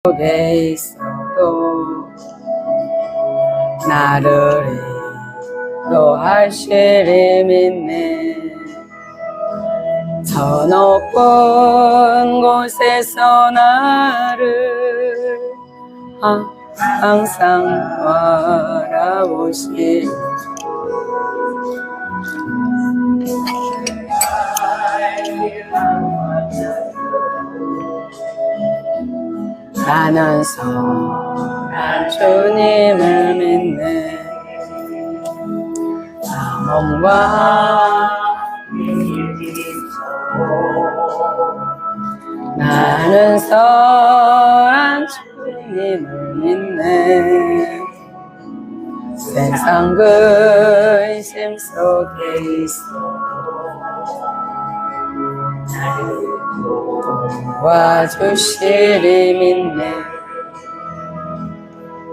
속에 있어도 나를 인도하시리 믿네. 저 높은 곳에서 나를 항상 바라보시리. 나는 선한 주님을 믿네. 나 몸과 나는 선한 주님을 믿네. 세상 그 의심 속에 있어 도와주시리 믿네.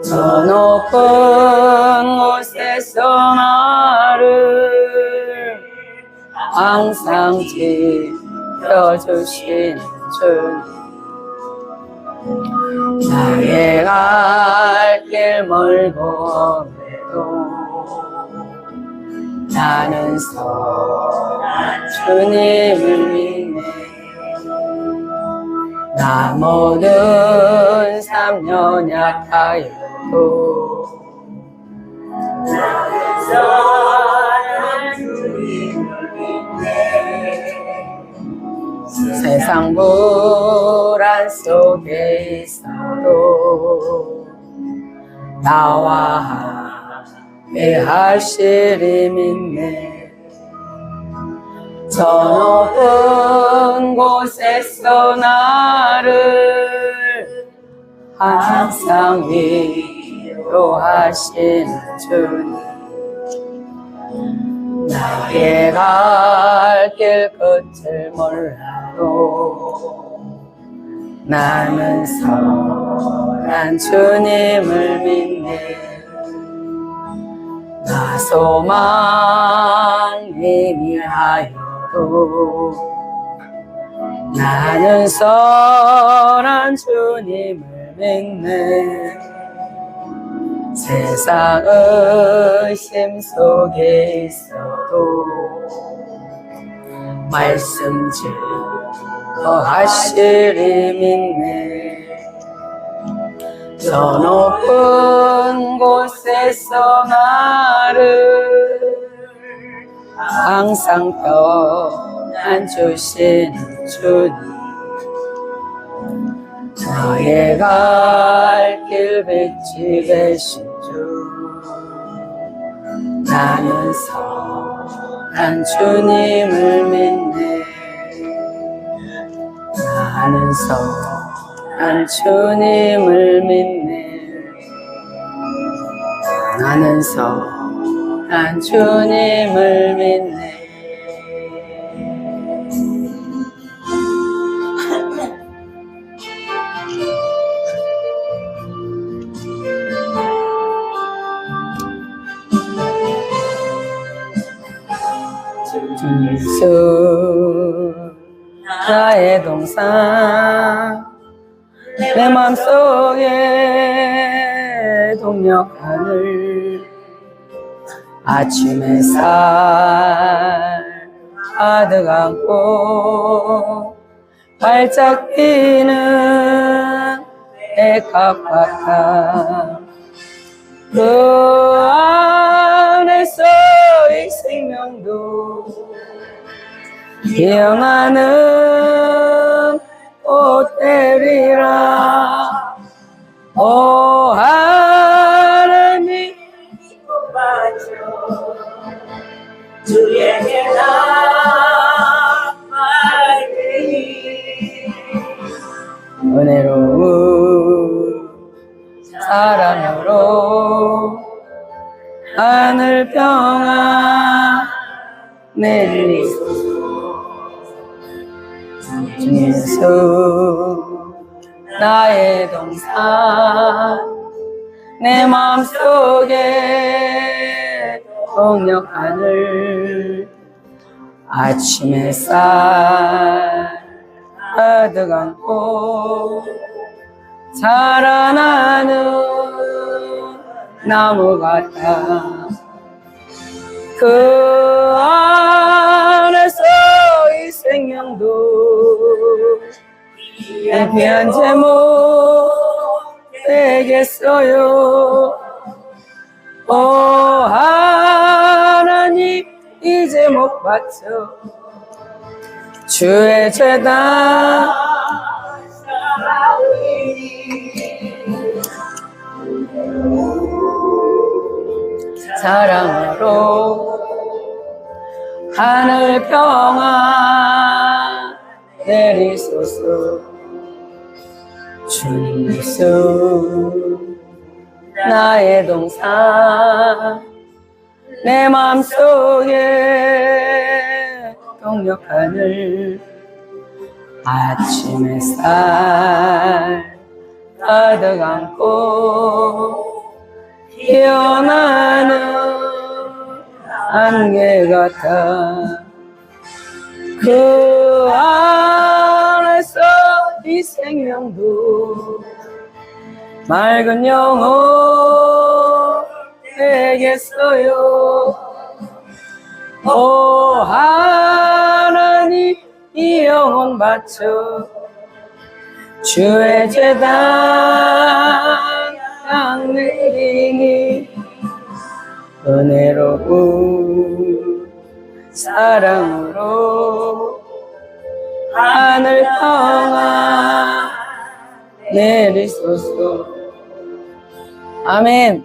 저 높은 곳에서 나를 항상 지켜주시는 주님. 나의 갈 길 멀고 해도 나는 선한 주님을 믿네. 나 모든 삶 연약하여도 나는 선한 주님을 믿네. 세상 불안 속에 있어도 나와 함께 하시리 믿네. 저 높은 곳에서 나를 항상 위로하시는 주님. 나의 갈 길 끝을 몰라도 나는 선한 주님을 믿네. 나 소망이 미하여도 나는 선한 주님을 믿네. 세상 의심 속에 있어도 말씀 증거하시리 믿네. 저 높은 곳에서 나를 항상 평안주시는 주님. 나의 갈 길 빛이 되신 주. 나는 선한 주님을 믿네. 나는 선한 주님을 믿네. 나는 선한 주님을 믿네. 예수 나의 동상 내 맘속에 동력 하늘 아침 햇살 가득 안고 활짝 피는 백합화탕 그 안에서 이 생명도 영하는 꽃 되리라. 오 하나님 기뻐하죠. 주에게 나 말하리. 은혜로운 사랑으로 하늘 평안 내리소서. 주 예수 나의 동산 내 맘속에 동력 하늘 아침 햇살 가득 안고 자라나는 나무 같아. 그 안에서 이 생명도 귀한 제목 되겠어요. 오 하나님 이 제목 바쳐 주의 제단 사랑으로 하늘 평화 내리소서. 주님 예수 나의 동산 내 맘속에 동력하늘 아침 햇살 가득 안고 피어나는 안개 같아. 그 안에서 이 생명도 맑은 영혼 되겠어요. 오 하나님 이 영혼 바쳐 주의 제단 땅 내리니 은혜로운 사랑으로 하늘 평화 내리소서. 아멘.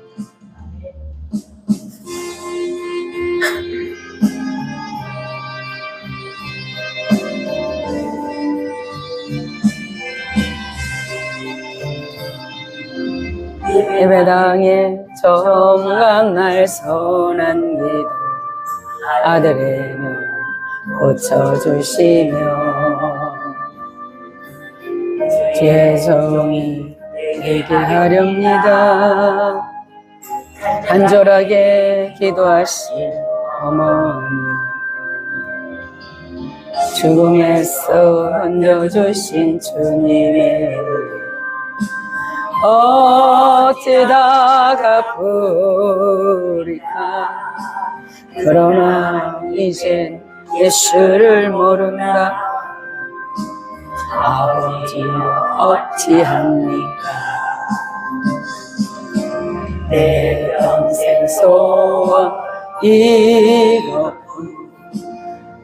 예배당에 정각날 선한 기도 아들의 명 고쳐주시며 죄송이 얘기하렵니다. 간절하게 기도하신 어머니 죽음에서 건져주신 주님의 어찌다 갚으리까. 그러나 이젠 예수를 모른다. 아버지 어찌합니까. 내 평생 소원 이것뿐.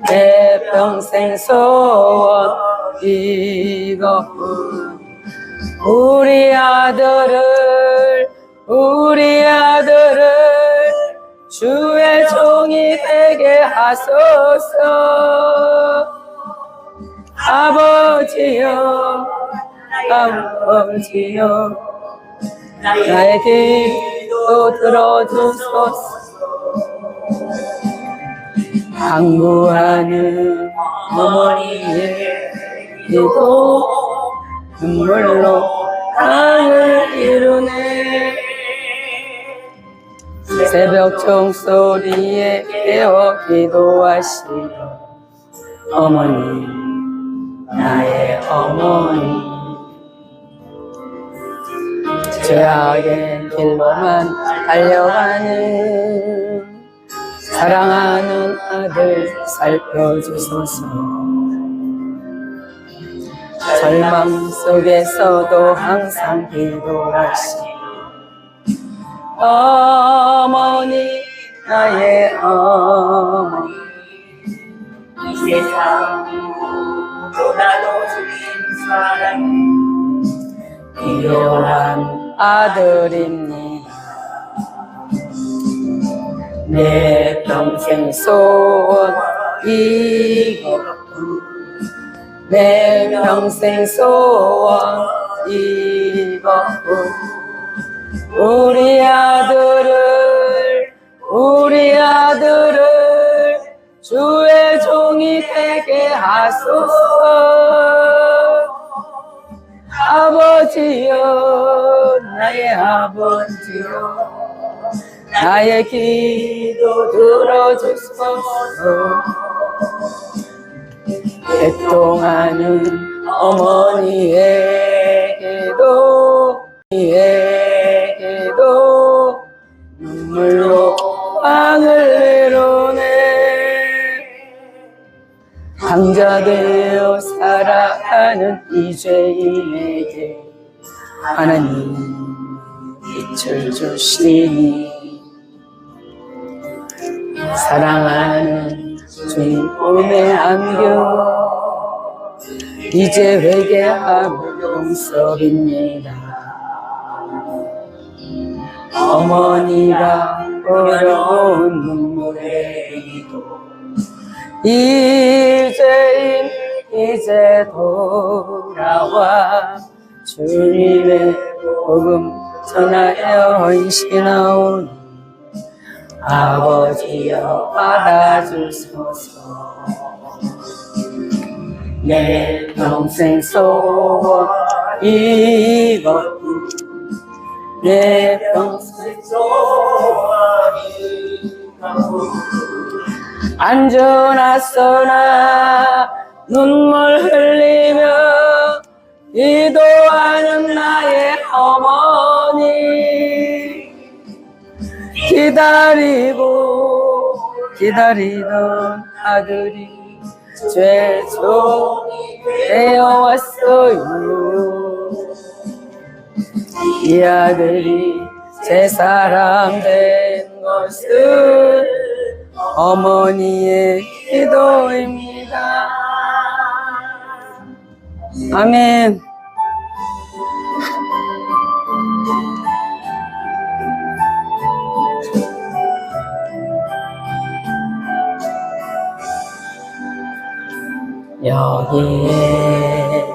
내 평생 소원 이것뿐. 우리 아들을 주의 종이 되게 하소서. 아버지여 나의 기도 들어주소서. 간구하는 어머니의 기도 눈물로 강을 이루네. 새벽 종소리에 깨워 기도하시던 어머니 나의 어머니 죄악의 길로만 달려가는 사랑하는 아들 살펴주소서. 절망 속에서도 항상 기도하시 어머니 나의 어머니 이 세상 너나도 주님 사랑 필요한 아들입니다. 내 평생 소원 이것뿐. 내 평생 소원 이것뿐. 우리 아들을 주의 종이 되게 하소서. 아버지여 나의 아버지여 나의 기도 들어주소서. 애통하는 어머니의 우리에게도 눈물로 왕을 내려내 강자되어 살아가는 이 죄인에게 하나님 빛을 주시니 사랑하는 주님 품에 안겨 이제 회개하고 용서입니다. 어머니가 어려운 눈물의 기도 이제인 이제 돌아와 주님의 복음 전하여 헌신하오니 아버지여 받아주소서. 내 평생 소원 이것 내 평생 소원이 안전하소나 눈물 흘리며 기도하는 나의 어머니 기다리던 아들이 죄종이 되어왔어요. 이 아들이 제 사람 된 것은 어머니의 기도입니다. 아멘. 여기에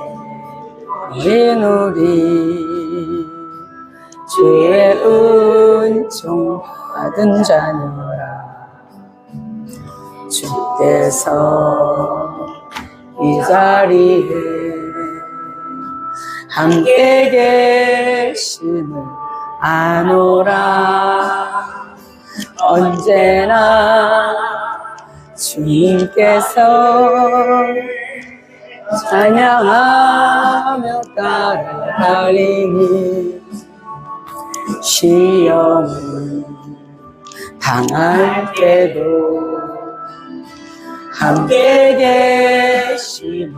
우리 주의 은총 받은 자녀라. 주께서 이 자리에 함께 계심을 아노라. 언제나 주님께서 찬양하며 따라다니니 시험을 당할 때도 함께 계심을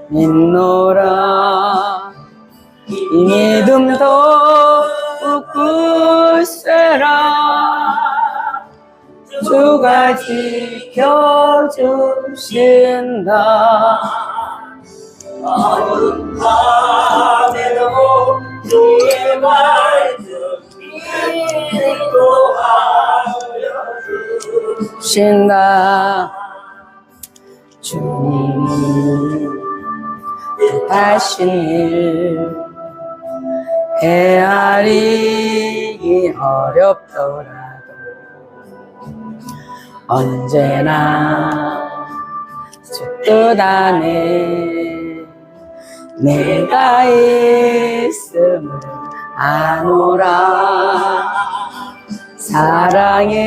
믿노라. 이 믿음 더욱 굳세라. 주가 지켜주신다. 어두운 밤에도 주의 말씀 인도하여 주신다. 주님이 뜻하신 일 헤아리기 어렵더라도 언제나 주 뜻 안에 내가 있음을 아노라. 사랑의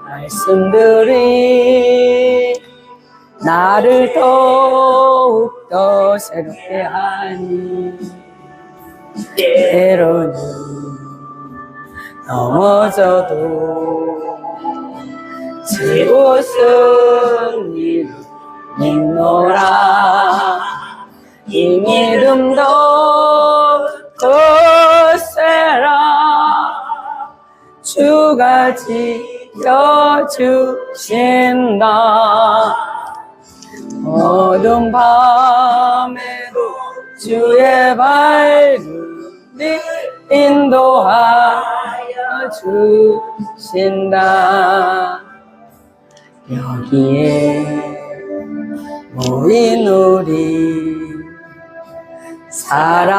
말씀들이 나를 더욱더 새롭게 하니 때로는 넘어져도 제 옷은 이루 믿노라. 이 믿음도 굳세라. 주가 지켜주신다. 어두운 밤에도 주의 발길이 인도하여 주신다. 여기에 모인 우리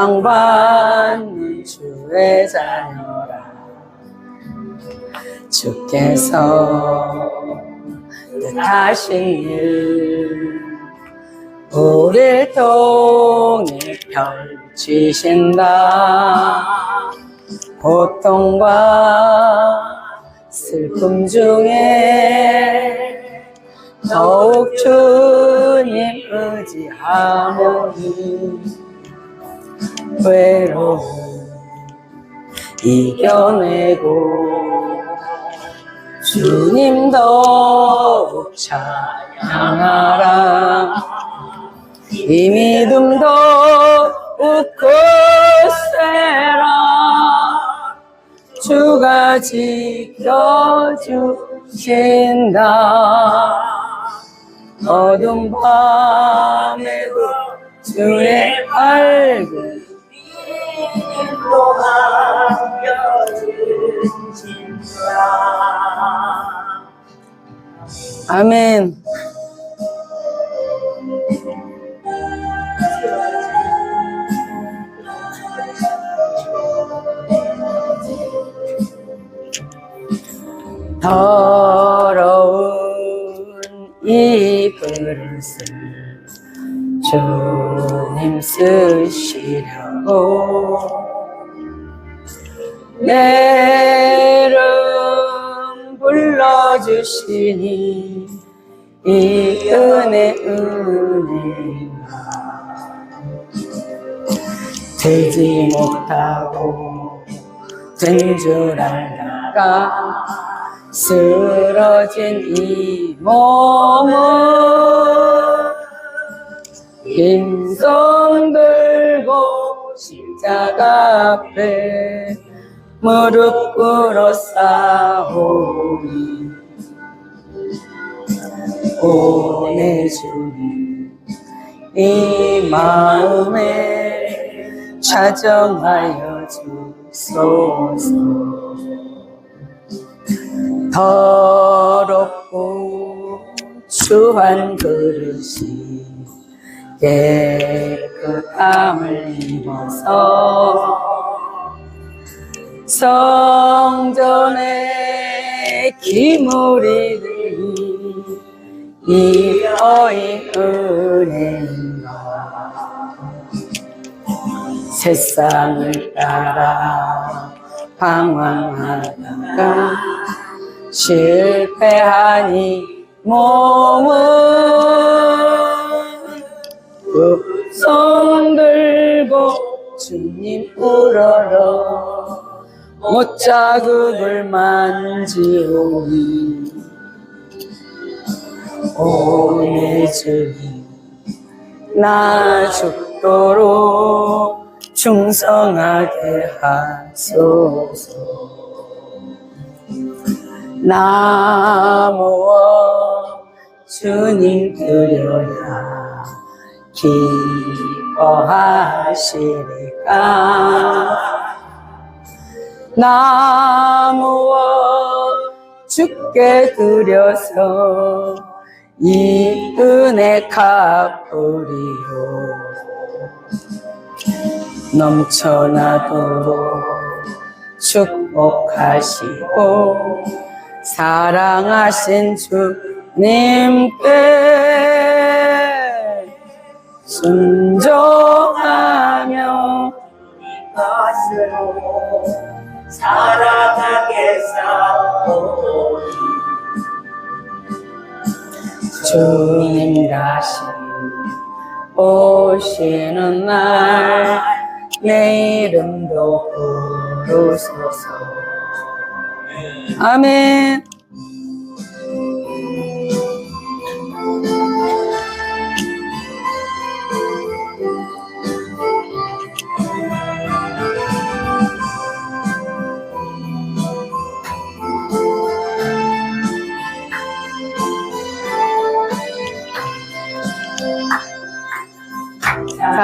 사랑받는 주의 자녀라. 주께서 뜻하신 일 우리를 통해 펼치신다. 고통과 슬픔 중에 더욱 주님 의지하오니 외로움 이겨내고 주님 더욱 찬양하라. 이 믿음 더욱 굳세라. 주가 지켜주신다. 어둠 밤에도 주의 밝은 빛으로 안겨주신다. 아멘. 더러운 이 그릇을 주님 쓰시려고 내 이름 불러주시니 이 은혜가 되지 못하고 된 줄 알다가 쓰러진 이 몸은 빈손 들고 십자가 앞에 무릎 꿇어 싸우니 오 내 주님 이 마음에 자정하여 주소서. 더럽고 추한 그릇이 깨끗함을 입어서 성전에 기물이 되니 이 어인 은혜인가. 세상을 따라 방황하다가 실패하니 몸은 그 손 들고 주님 우러러 못자국을 만지오니 오 내 주님 나 죽도록 충성하게 하소서. 나 모아 주님 드려야 기뻐하시리까. 나 모아 주께 드려서 이 은혜 갚으리요. 넘쳐나도록 축복하시고 사랑하신 주님께 순종하며 것으로 살아가게 싸우니 주님 다시 오시는 날 내 이름도 부르소서. 아멘.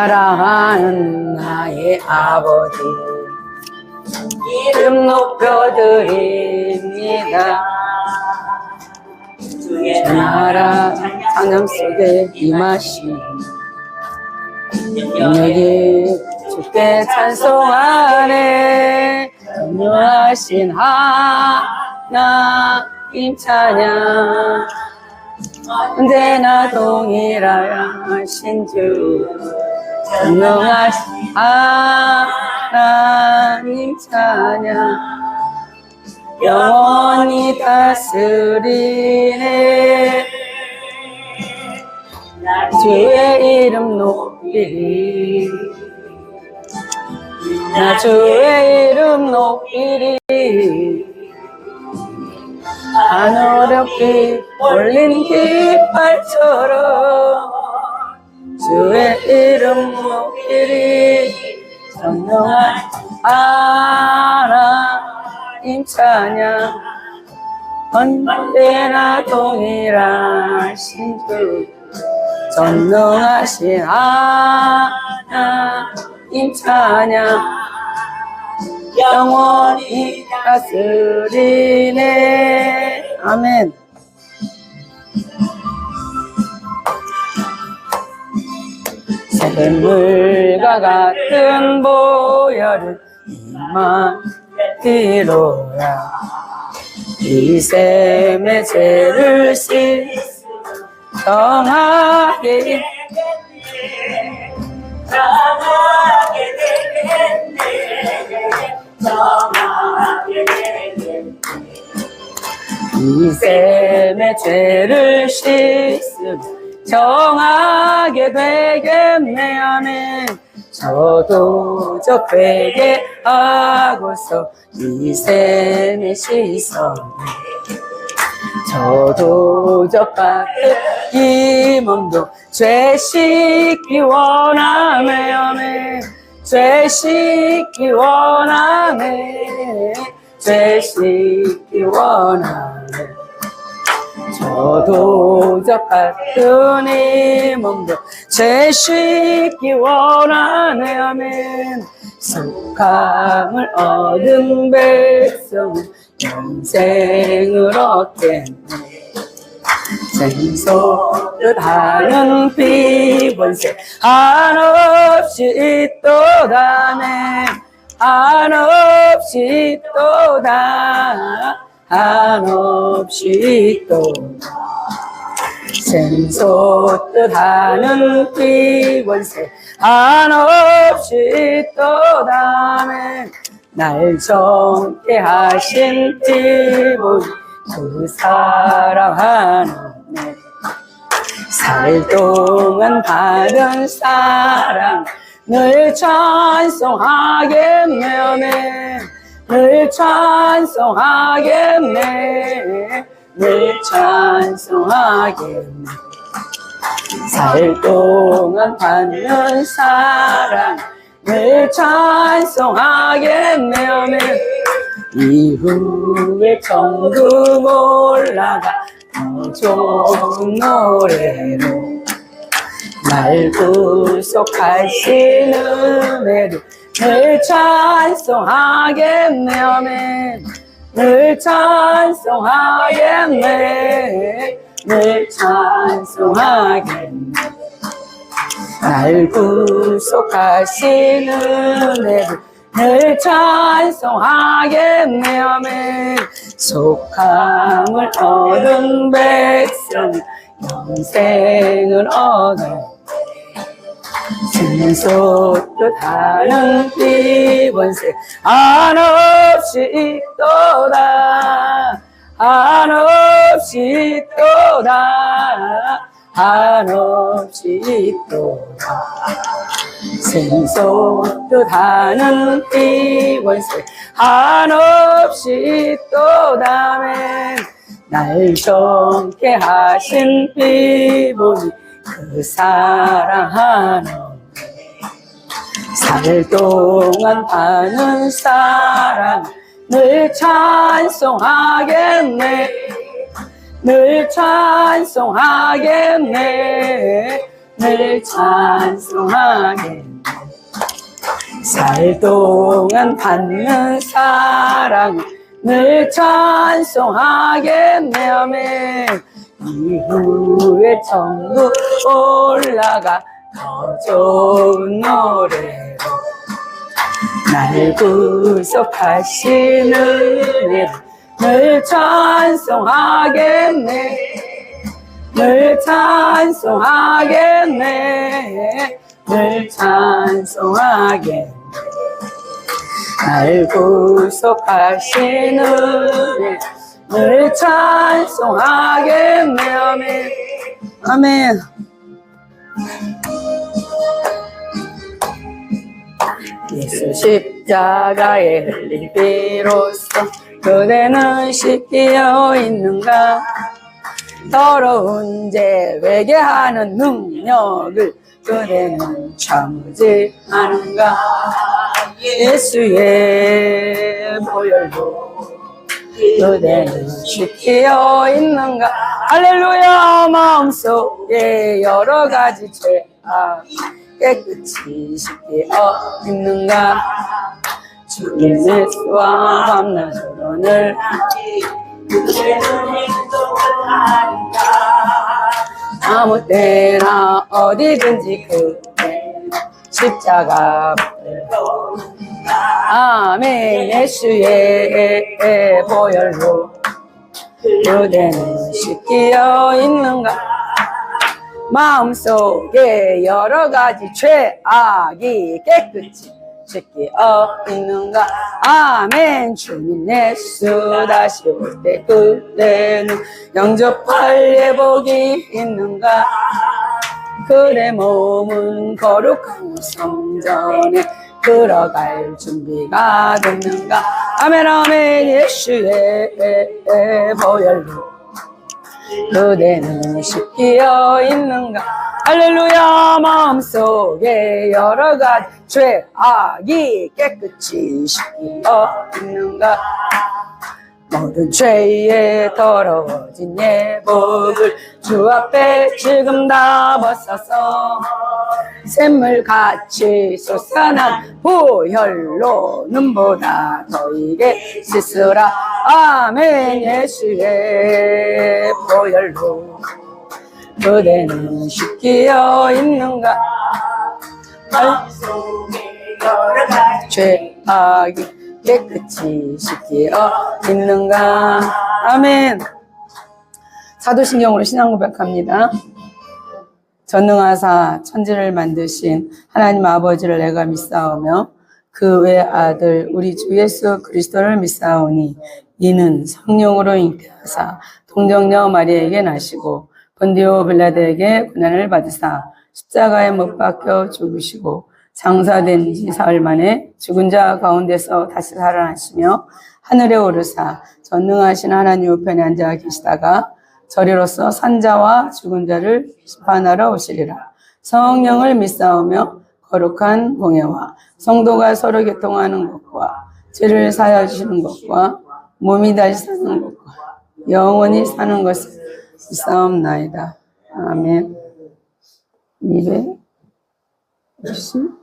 사랑하는 나의 아버지 이름 높여드립니다. 주의 나라 찬양 속에 임하신 여기 주께 찬송하네. 전능하신 하나님 찬양 언제나 동일하신 주 전능하신 하나님 찬양 영원히 다스리네. 주의 이름 높이리 나 주의 이름 높이리. 하늘높이 올린 깃발처럼 주의 이름 높이리. 전능한 하나님 찬양 언제나 동일하신 주 전능하신 하나님 찬양 영원히 다스리네. 아멘. 샘물과 같은 보혈은 이만티로라. 이 샘의 죄를 정하게 이 샘의 죄를 씻음 정하게 되겠네. 아멘. 저도 저 회개하고서 이 샘에 씻었네. 저도 저 같은 이 몸도 죄 씻기 원하네. 아멘. 죄 씻기 원하네. 죄 씻기 원하네. 저도 저 같은 이 몸도 죄 씻기 원하네. 아멘. 속함을 얻은 백성은 영생을 얻겠네. 생소를 하는 비번세 한없이 있도다네. 한없이 있도다. 한없이 있도다. 생소뜻 하는 비번세 한없이 있도다네. 날 정케 하신 기분 그 사랑하는 내 살 동안 받은 사랑 늘 찬송하겠네. 늘 찬송하겠네. 늘 찬송하겠네. 살 동안 받는 사랑 늘 찬송하겠네. 아멘. 이후에 천국 올라가 더 좋은 노래로 날 구속하신 은혜를 늘 찬송하겠네. 아멘. 늘 찬송하겠네. 늘 찬송하겠네. 날 구속하신 은혜를 늘 찬송하겠네. 아멘. 속함을 얻은 백성 영생을 얻어 생소뜻 하는 비번세 한없이 있도다. 한없이 있도다. 한없이 있도다. 생소뜻 하는 비번세 한없이 있도다. 날 정케 하신 비보니 그 사랑하는 살 동안 파는 사랑 늘 찬송하겠네. 늘 찬송하겠네. 늘 찬송하겠네. 살 동안 받는 사랑 늘 찬송하겠네. 아멘. 이후에 천국 올라가 더 좋은 노래로 날 구속하시는 은혜를 늘 찬송하겠네. 늘 찬송하겠네. 늘 찬송하겠네. 날 구속하시는 은혜를 늘 찬송하겠네. 아멘. 아멘. 예수 십자가에 흘린 피로써 그대는 씻기어 있는가? 더러운 죄 회개하는 능력을 그대는 참지 않은가? 예수의 보혈로 그대는 씻기어 있는가? 할렐루야. 마음속에 여러 가지 죄악 깨끗이 씻기어 있는가? 주님의 수와 밤낮 오늘 아무 때나 어디든지 그대 십자가 아멘. 예수의 보혈로 그대는 씻기어 있는가? 마음속에 여러 가지 죄악이 깨끗이 씻기어 있는가? 아멘. 주님 예수 다시 올 때 그대는 영접할 예복이 있는가? 그대 몸은 거룩한 성전에 들어갈 준비가 됐는가? 아멘 아멘. 예수의 보혈로 그대는 씻기어 있는가? 할렐루야. 마음속에 여러 가지 죄악이 깨끗이 씻기어 있는가? 모든 죄에 더러워진 예복을 주 앞에 지금 다 벗어서 샘물같이 솟아난 보혈로 눈보다 더이게 씻으라. 아멘. 예수의 보혈로 그대는 씻기어 있는가? 마음속에 여러 가지 죄악이 깨끗이 씻기어 있는가? 아멘. 사도신경으로 신앙 고백합니다. 전능하사 천지를 만드신 하나님 아버지를 내가 믿사오며 그 외 아들 우리 주 예수 그리스도를 믿사오니 이는 성령으로 잉태하사 동정녀 마리아에게 나시고 본디오 빌라도에게 고난을 받으사 십자가에 못 박혀 죽으시고 장사된 지 사흘 만에 죽은 자 가운데서 다시 살아나시며 하늘에 오르사 전능하신 하나님 우편에 앉아 계시다가 저리로서 산자와 죽은 자를 심판하러 오시리라. 성령을 믿사오며 거룩한 공예와 성도가 서로 교통하는 것과 죄를 사하여 주시는 것과 몸이 다시 사는 것과 영원히 사는 것을 믿사옵나이다. 아멘. 263.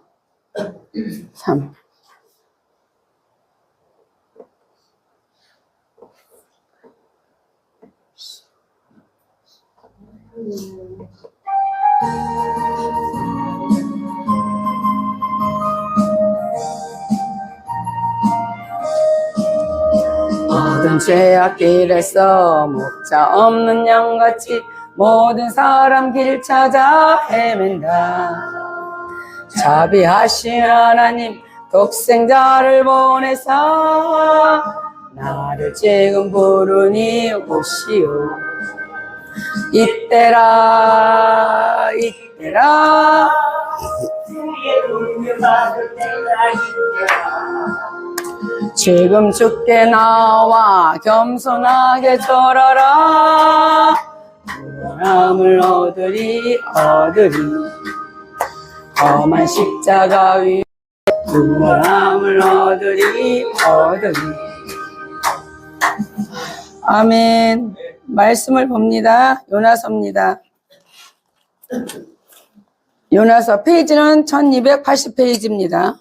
모든 죄악 길에서 목자 없는 양같이 모든 사람 길 찾아 헤맨다. 자비하신 하나님 독생자를 보내사 나를 지금 부르니 오시오. 이때라 이때라 지금 죽게 나와 겸손하게 절하라. 구원함을 얻으리 험한 십자가 위에 구원함을 얻으리. 아멘. 말씀을 봅니다. 요나서입니다. 요나서 페이지는 1280페이지입니다.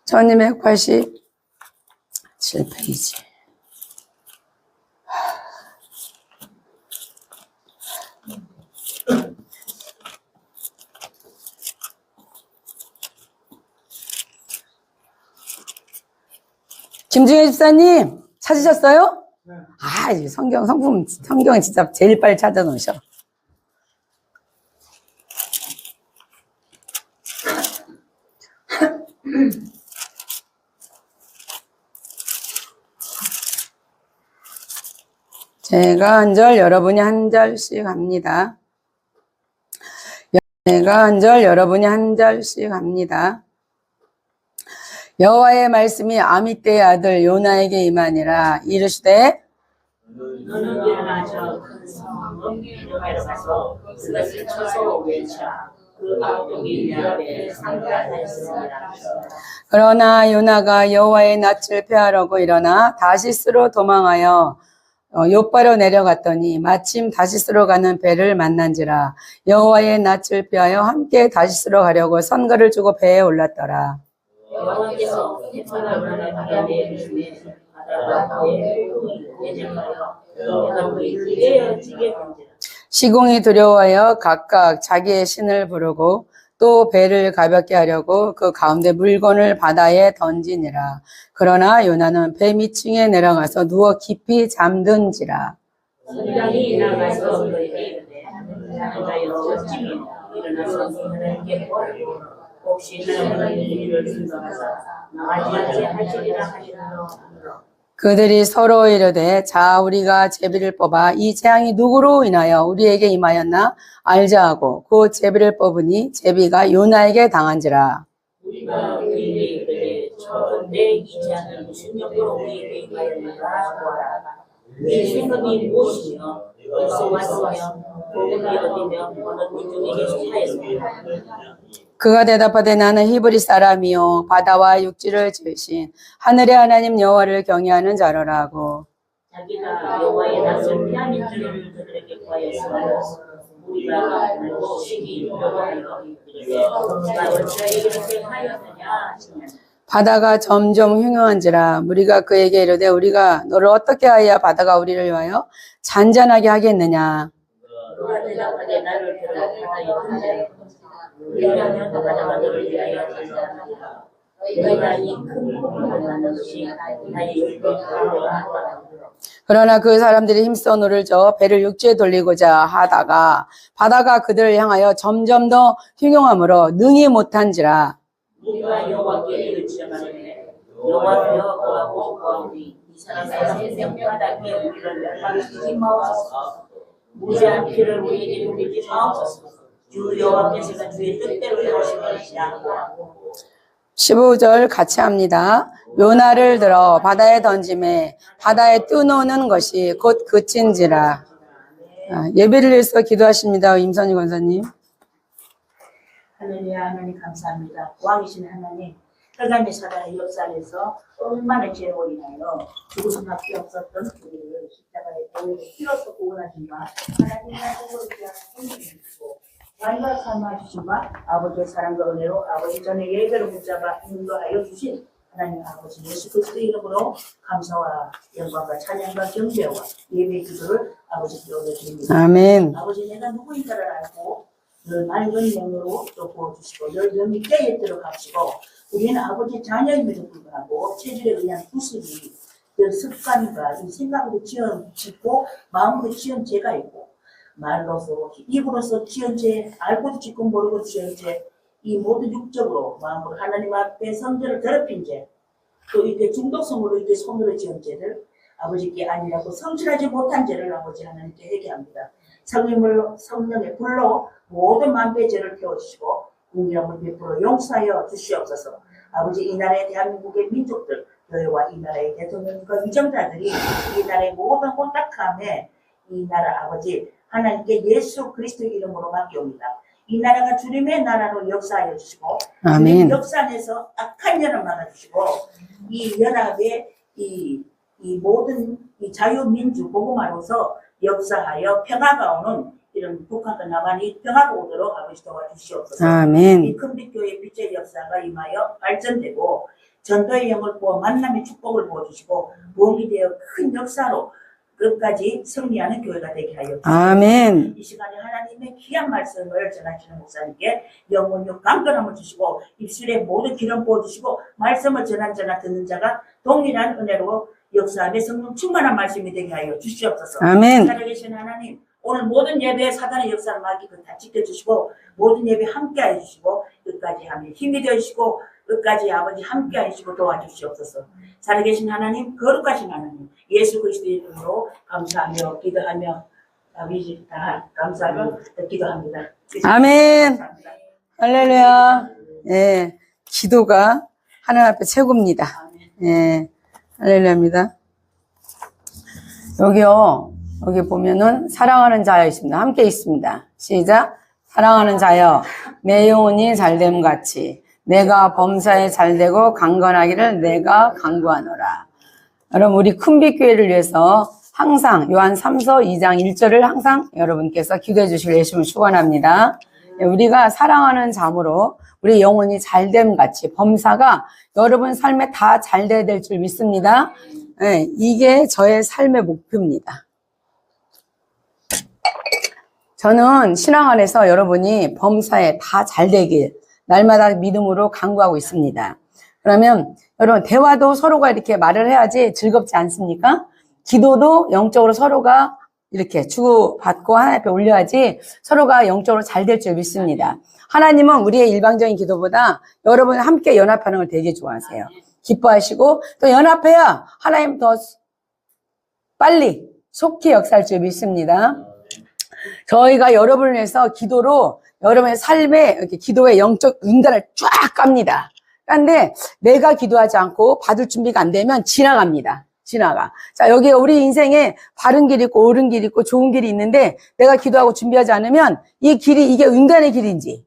(1287페이지) 김중혜 집사님 찾으셨어요? 네. 아, 이 성경은 진짜 제일 빨리 찾아 놓으셔. 제가 한 절, 여러분이 한 절씩 합니다. 제가 한 절, 여러분이 한 절씩 합니다. 여호와의 말씀이 아미떼의 아들 요나에게 임하니라. 이르시되 너는 일어나 저 큰 성읍 니느웨로 가서 그것을 쳐서 외쳐 그 악독이 내 앞에 상대하였으니라. 그러나 요나가 여호와의 낯을 피하려고 일어나 다시스로 도망하여 욥바로 내려갔더니 마침 다시스로 가는 배를 만난지라. 여호와의 낯을 피하여 함께 다시스로 가려고 선거를 주고 배에 올랐더라. 여호와께서 태평양을 내게 내주시니 바다가 그의 꿈이 대적하여 너희가 그의 길에 지게 된지라. 시공이 두려워하여 각각 자기의 신을 부르고 또 배를 가볍게 하려고 그 가운데 물건을 바다에 던지니라. 그러나 요나는 배 밑층에 내려가서 누워 깊이 잠든지라. 선장이 나가서 그에게 이르되 자여 어찌미 일어나서 하나님께 구하고 혹시 하나님은 일을 준비하사 나가지 않게 하시리라 하시노라. 그들이 서로 이르되 자 우리가 제비를 뽑아 이 재앙이 누구로 인하여 우리에게 임하였나 알자 하고 그 제비를 뽑으니 제비가 요나에게 당한지라. 우리가 그에게 이르되 저내 이 재앙이 무슨 역으로 우리에게 임하였는가 보아라. 이 생각이 무엇이며 어디서 왔으며 복음이 어디며 어느 민족에게 속하였느냐. 그가 대답하되 나는 히브리 사람이요 바다와 육지를 지으신 하늘의 하나님 여호와를 경외하는 자로라고. 자기가 여호와의 낯을 피하는 줄을 그들에게 구하였으므로 우리가 무엇이기 두려워하여 이르되 우리가 어찌하여 이렇게 하였느냐 하시냐. 바다가 점점 흉흉한지라. 무리가 그에게 이르되 우리가 너를 어떻게 하여 바다가 우리를 위하여 잔잔하게 하겠느냐. 그가 대답하되 나를 들어 바다에 던지라. 그리하면 바다가 너를 위하여 잔잔하리라. 너희가 이 큰 폭풍을 만난 것이 나의 율법이라. 그러나 그 사람들이 힘써 노를 저 배를 육지에 돌리고자 하다가 바다가 그들을 향하여 점점 더 흉흉함으로 능히 못한지라. 우리가 여호와께 이르지만은 여호와여 구하고 구하오니 이 사람의 생명 바닥에 우리를 멸망시키지 마옵소서. 무죄한 피를 우리에게 돌리지 마옵소서. 주 여호와께서는 주의 뜻대로 하실 것이냐. 15절 같이 합니다. 요나를 들어 바다에 던짐에 바다에 뜨노는 것이 곧 그친지라. 예배를 위해서 기도하십니다. 임선희 권사님. 할렐루야. 하나님 감사합니다. 왕이신 하나님, 흑암의 사단의 역사에서 얼마나 죄로 인하여 죽을 수밖에 없었던 우리를 십자가의 보혈로 찔러서 구원하신 바 하나님의 복을 위하여 힘주시고 말과 삼아주신 바 아버지의 사랑과 은혜로 아버지 전에 예배로 붙잡아 인도하여 주신 하나님 아버지 예수 그리스도의 이름으로 감사와 영광과 찬양과 경배와 예배 기도를 아버지께 올려드립니다. 아멘. 아버지 내가 누구인가를 알고 늘 맑은 영으로 또 부어주시고 늘 영이 깨있도록 하시고 우리는 아버지 자녀임에도 불구하고 체질에 의한 구습이 늘 습관과 이 생각으로 짓고 마음으로 지은 죄가 있고 말로서 입으로서 지은 죄 알고도 짓고 모르고 지은 죄 이 모든 육적으로 마음으로 하나님 앞에 성전을 더럽힌 죄 또 이렇게 중독성으로 이렇게 손으로 지은 죄를 아버지께 아니라고 성실하지 못한 죄를 아버지 하나님께 회개합니다. 성령의 불로 모든 만배의 죄를 태워주시고 공의함을 베풀어 용서하여 주시옵소서. 아버지 이 나라의 대한민국의 민족들 너희와 이 나라의 대통령과 위정자들이 이 나라의 모든 혼탁함에 이 나라 아버지 하나님께 예수 그리스도의 이름으로 맡겨옵니다. 이 나라가 주님의 나라로 역사하여 주시고 주님 역사 안에서 악한 연을 막아주시고 이 연합의 이 모든 이 자유민주 복음화로서 역사하여 평화가 오는 이런 북한과 남한이 평화가 오도록 아버지 도와주시옵소서. 아멘. 이 큰빛교회 빛의 역사가 임하여 발전되고 전도의 영을 부어 만남의 축복을 부어주시고 부흥이 되어 큰 역사로 끝까지 승리하는 교회가 되게 하여 주시옵소서. 아멘. 이 시간에 하나님의 귀한 말씀을 전하시는 목사님께 영혼력 강건함을 주시고 입술에 모든 기름 부어주시고 말씀을 전한 자나 듣는 자가 동일한 은혜로 역사함에 성령 충만한 말씀이 되게 하여 주시옵소서. 아멘. 살아계신 하나님 오늘 모든 예배에 사단의 역사를 막이 다 지켜주시고 모든 예배 함께 해주시고 끝까지 하며 힘이 되어주시고 끝까지 아버지 함께 하시고 도와주시옵소서. 살아계신 하나님, 거룩하신 하나님, 예수 그리스도의 이름으로 감사하며 기도하며 아버지 다 감사하며 기도합니다. 아멘. 감사합니다. 할렐루야. 예, 기도가 하나님 앞에 최고입니다. 예, 할렐루야입니다. 여기 보면은 사랑하는 자여 있습니다. 함께 있습니다. 시작. 사랑하는 자여, 내 영혼이 잘됨 같이 내가 범사에 잘되고 강건하기를 내가 간구하노라. 여러분, 우리 큰빛교회를 위해서 항상 요한 3서 2장 1절을 항상 여러분께서 기도해 주시길 예수님을 축원합니다. 우리가 사랑하는 자므로 우리 영혼이 잘됨 같이 범사가 여러분 삶에 다 잘돼야 될 줄 믿습니다. 네, 이게 저의 삶의 목표입니다. 저는 신앙 안에서 여러분이 범사에 다 잘되길 날마다 믿음으로 간구하고 있습니다. 그러면 여러분, 대화도 서로가 이렇게 말을 해야지 즐겁지 않습니까? 기도도 영적으로 서로가 이렇게 주고받고 하나님 앞에 올려야지 서로가 영적으로 잘 될 줄 믿습니다. 하나님은 우리의 일방적인 기도보다 여러분 함께 연합하는 걸 되게 좋아하세요. 기뻐하시고 또 연합해야 하나님 더 빨리 속히 역사할 줄 믿습니다. 저희가 여러분을 위해서 기도로 여러분의 삶에 이렇게 기도의 영적 응답을 쫙 깝니다. 그런데 내가 기도하지 않고 받을 준비가 안 되면 지나갑니다. 지나가. 자, 여기 우리 인생에 바른 길이 있고 옳은 길이 있고 좋은 길이 있는데 내가 기도하고 준비하지 않으면 이 길이 이게 인간의 길인지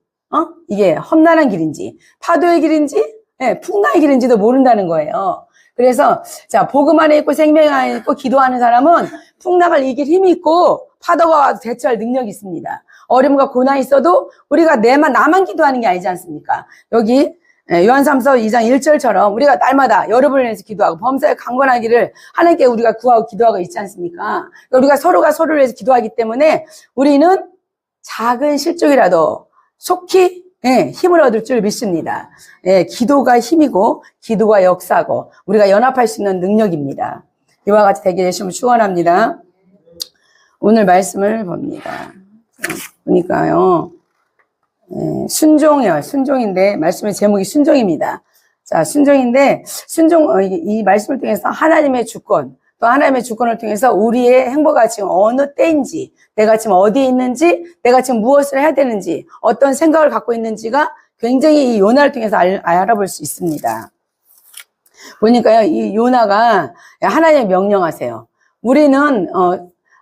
이게 험난한 길인지 파도의 길인지 풍랑의 길인지도 모른다는 거예요. 그래서 자, 복음 안에 있고 생명 안에 있고 기도하는 사람은 풍랑을 이길 힘이 있고 파도가 와도 대처할 능력이 있습니다. 어려움과 고난이 있어도 우리가 나만 기도하는 게 아니지 않습니까? 여기 요한삼서 2장 1절처럼 우리가 날마다 여러분을 위해서 기도하고 범사에 강건하기를 하나님께 우리가 구하고 기도하고 있지 않습니까? 우리가 서로가 서로를 위해서 기도하기 때문에 우리는 작은 실족이라도 속히 힘을 얻을 줄 믿습니다. 기도가 힘이고 기도가 역사고 우리가 연합할 수 있는 능력입니다. 이와 같이 되게 되시면 축원합니다. 오늘 말씀을 봅니다. 보니까요. 순종이요. 순종인데 말씀의 제목이 순종입니다. 자, 순종인데 이 말씀을 통해서 하나님의 주권, 또 하나님의 주권을 통해서 우리의 행보가 지금 어느 때인지, 내가 지금 어디에 있는지, 내가 지금 무엇을 해야 되는지, 어떤 생각을 갖고 있는지가 굉장히 이 요나를 통해서 알아볼 수 있습니다. 보니까요, 이 요나가 하나님의 명령하세요. 우리는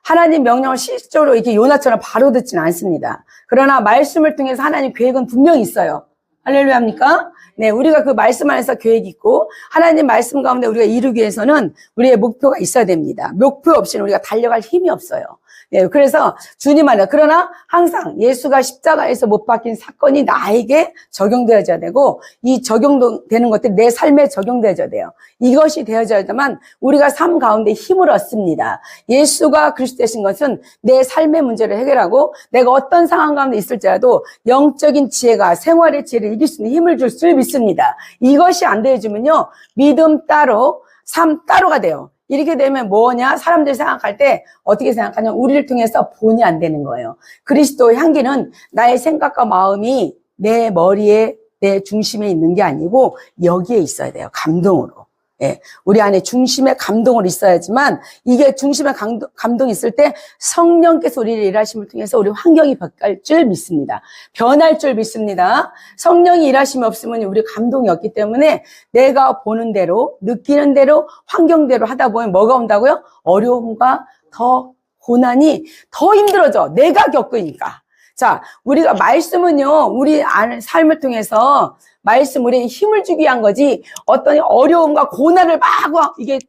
하나님 명령을 실질적으로 이렇게 요나처럼 바로 듣지는 않습니다. 그러나 말씀을 통해서 하나님 계획은 분명히 있어요. 할렐루야입니까? 네, 우리가 그 말씀 안에서 계획이 있고 하나님 말씀 가운데 우리가 이루기 위해서는 우리의 목표가 있어야 됩니다. 목표 없이는 우리가 달려갈 힘이 없어요. 네, 그래서 주님 안에 그러나 항상 예수가 십자가에서 못 박힌 사건이 나에게 적용되어져야 되고 이 적용되는 것들이 내 삶에 적용되어져야 돼요. 이것이 되어져야만 우리가 삶 가운데 힘을 얻습니다. 예수가 그리스도 되신 것은 내 삶의 문제를 해결하고 내가 어떤 상황 가운데 있을지라도 영적인 지혜가 생활의 지혜를 이길 수 있는 힘을 줄 줄 믿습니다. 이것이 안 되어지면요, 믿음 따로 삶 따로가 돼요. 이렇게 되면 뭐냐? 사람들이 생각할 때 어떻게 생각하냐? 우리를 통해서 본이 안 되는 거예요. 그리스도의 향기는 나의 생각과 마음이 내 머리에, 내 중심에 있는 게 아니고 여기에 있어야 돼요. 감동으로. 예, 우리 안에 중심의 감동으로 있어야지만 이게 중심의 감동이 있을 때 성령께서 우리를 일하심을 통해서 우리 환경이 바뀔 줄 믿습니다. 변할 줄 믿습니다. 성령이 일하심이 없으면 우리 감동이 없기 때문에 내가 보는 대로 느끼는 대로 환경대로 하다 보면 뭐가 온다고요? 어려움과 더 고난이 더 힘들어져. 내가 겪으니까. 자, 우리가 말씀은요, 우리 안의 삶을 통해서 말씀 우리에게 힘을 주기 위한 거지 어떤 어려움과 고난을 막 이게